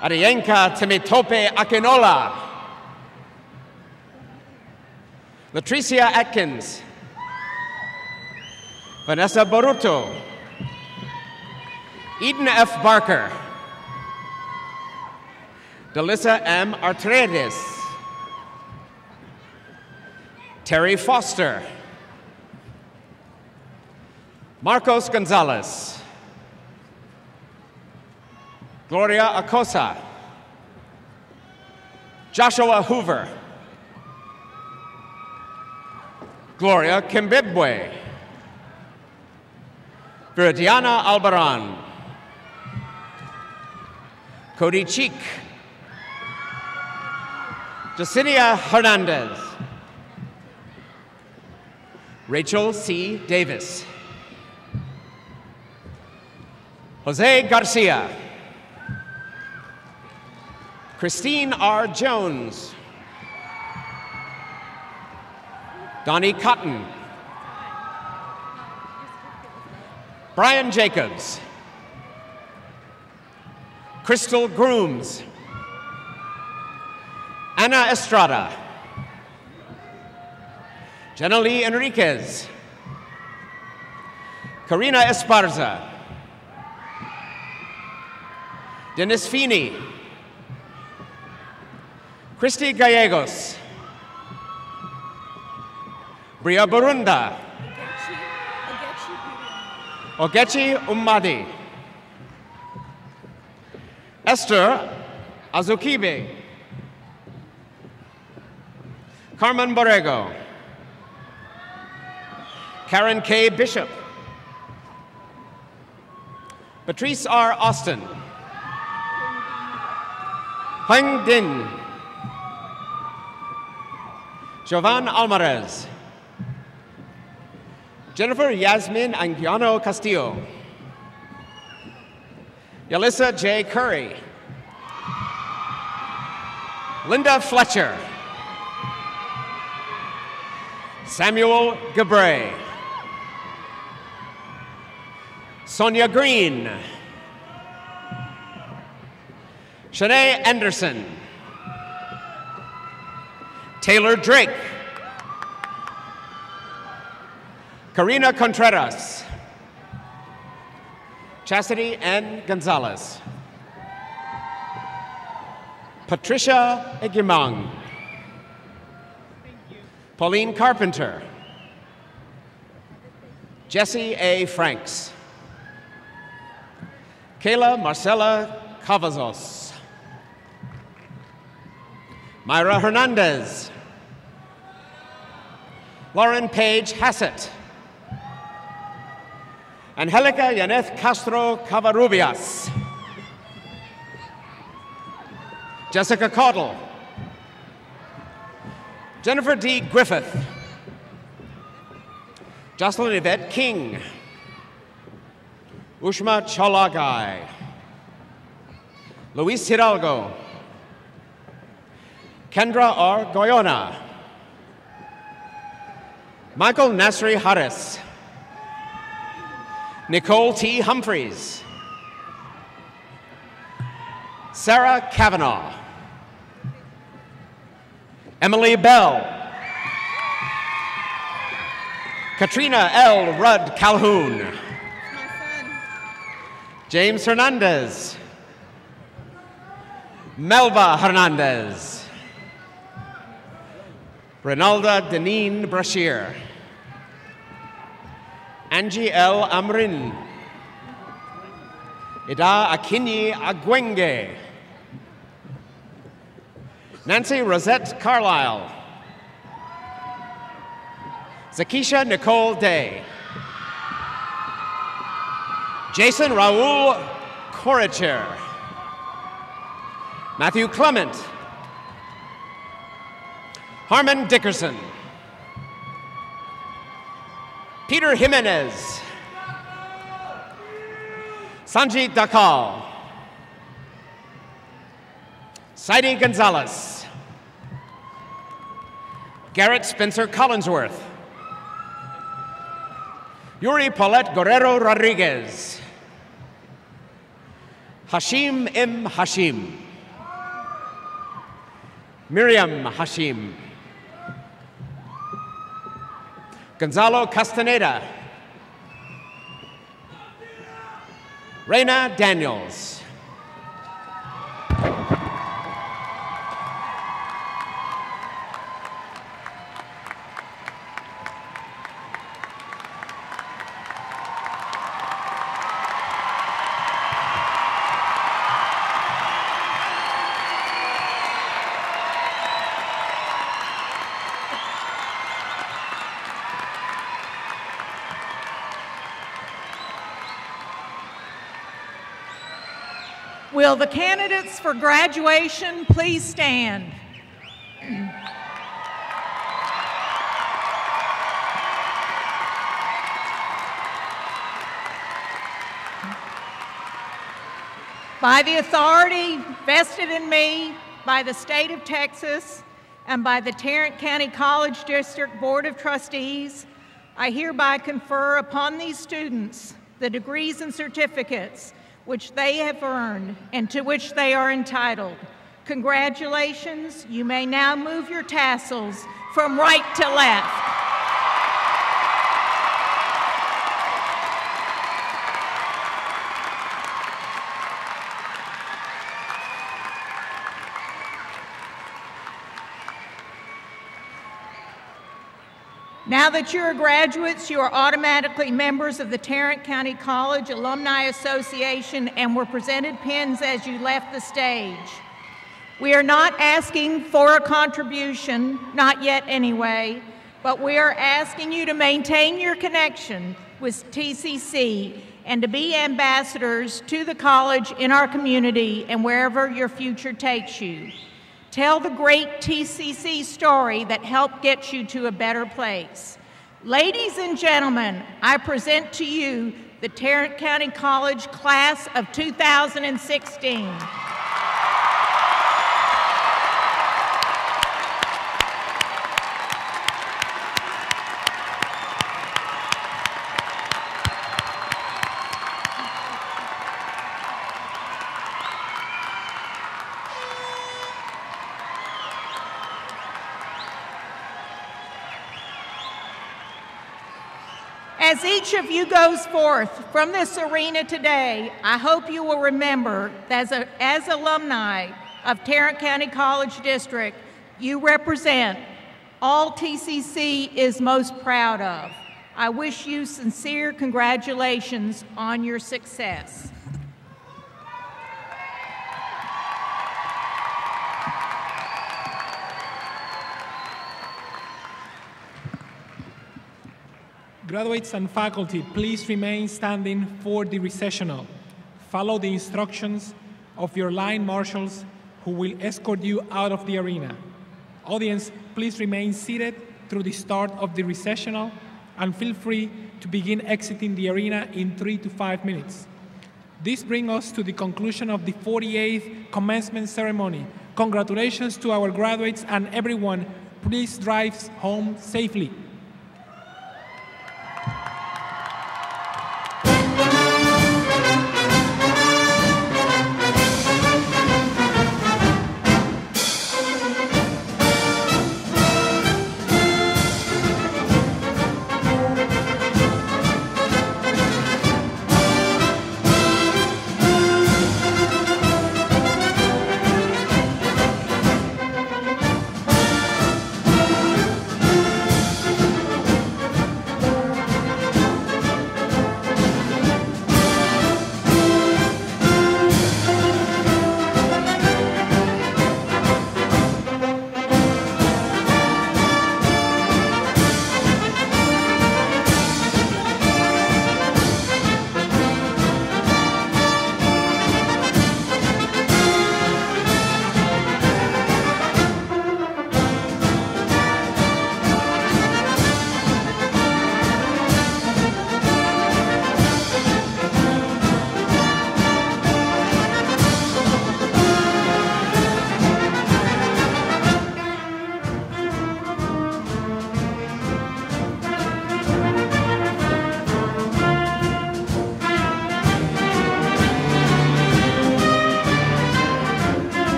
Arienka Temitope Akinola. Latricia Atkins. Vanessa Boruto, Eden F. Barker, Delissa M. Artredes, Terry Foster, Marcos Gonzalez, Gloria Acosta, Joshua Hoover, Gloria Kimbibwe, Viridiana Albaran, Cody Cheek, Jacinia Hernandez, Rachel C. Davis, Jose Garcia, Christine R. Jones, Donnie Cotton, Brian Jacobs, Crystal Grooms, Ana Estrada, Jenna Lee Enriquez, Karina Esparza, Dennis Feeney, Christy Gallegos, Bria Burunda, Ogechi Umadi, Esther Azukibe, Carmen Borrego, Karen K. Bishop, Patrice R. Austin, Huang Din, Jovan Alvarez, Jennifer Yasmin Anguiano Castillo, Yalissa J. Curry, Linda Fletcher, Samuel Gabray, Sonia Green, Shanae Anderson, Taylor Drake, Karina Contreras, Chastity N. Gonzalez, Patricia Egimang, Pauline Carpenter, Jesse A. Franks, Kayla Marcela Cavazos, Myra Hernandez, Lauren Page Hassett, Angelica Yaneth Castro Cavarrubias, Jessica Caudle, Jennifer D. Griffith, Jocelyn Yvette King, Ushma Chalagai, Luis Hidalgo, Kendra R. Goyona, Michael Nasri Harris, Nicole T. Humphreys, Sarah Kavanaugh, Emily Bell, Katrina L. Rudd Calhoun, James Hernandez, Melba Hernandez, Renalda Deneen Brashear, Angie L. Amrin, Ida Akinyi Agwenge, Nancy Rosette Carlisle, Zakisha Nicole Day, Jason Raul Coricher, Matthew Clement, Harmon Dickerson, Peter Jimenez, Sanjit Dakal, Saidi Gonzalez, Garrett Spencer Collinsworth, Yuri Paulette Guerrero Rodriguez, Hashim M. Hashim, Miriam Hashim, Gonzalo Castaneda, Raina Daniels. Will the candidates for graduation please stand? By the authority vested in me by the state of Texas and by the Tarrant County College District Board of Trustees, I hereby confer upon these students the degrees and certificates which they have earned and to which they are entitled. Congratulations. You may now move your tassels from right to left. Now that you are graduates, you are automatically members of the Tarrant County College Alumni Association and were presented pins as you left the stage. We are not asking for a contribution, not yet anyway, but we are asking you to maintain your connection with TCC and to be ambassadors to the college in our community and wherever your future takes you. Tell the great TCC story that helped get you to a better place. Ladies and gentlemen, I present to you the Tarrant County College Class of 2016. As each of you goes forth from this arena today, I hope you will remember that as alumni of Tarrant County College District, you represent all TCC is most proud of. I wish you sincere congratulations on your success. Graduates and faculty, please remain standing for the recessional. Follow the instructions of your line marshals who will escort you out of the arena. Audience, please remain seated through the start of the recessional and feel free to begin exiting the arena in 3 to 5 minutes. This brings us to the conclusion of the 48th commencement ceremony. Congratulations to our graduates and everyone. Please drive home safely.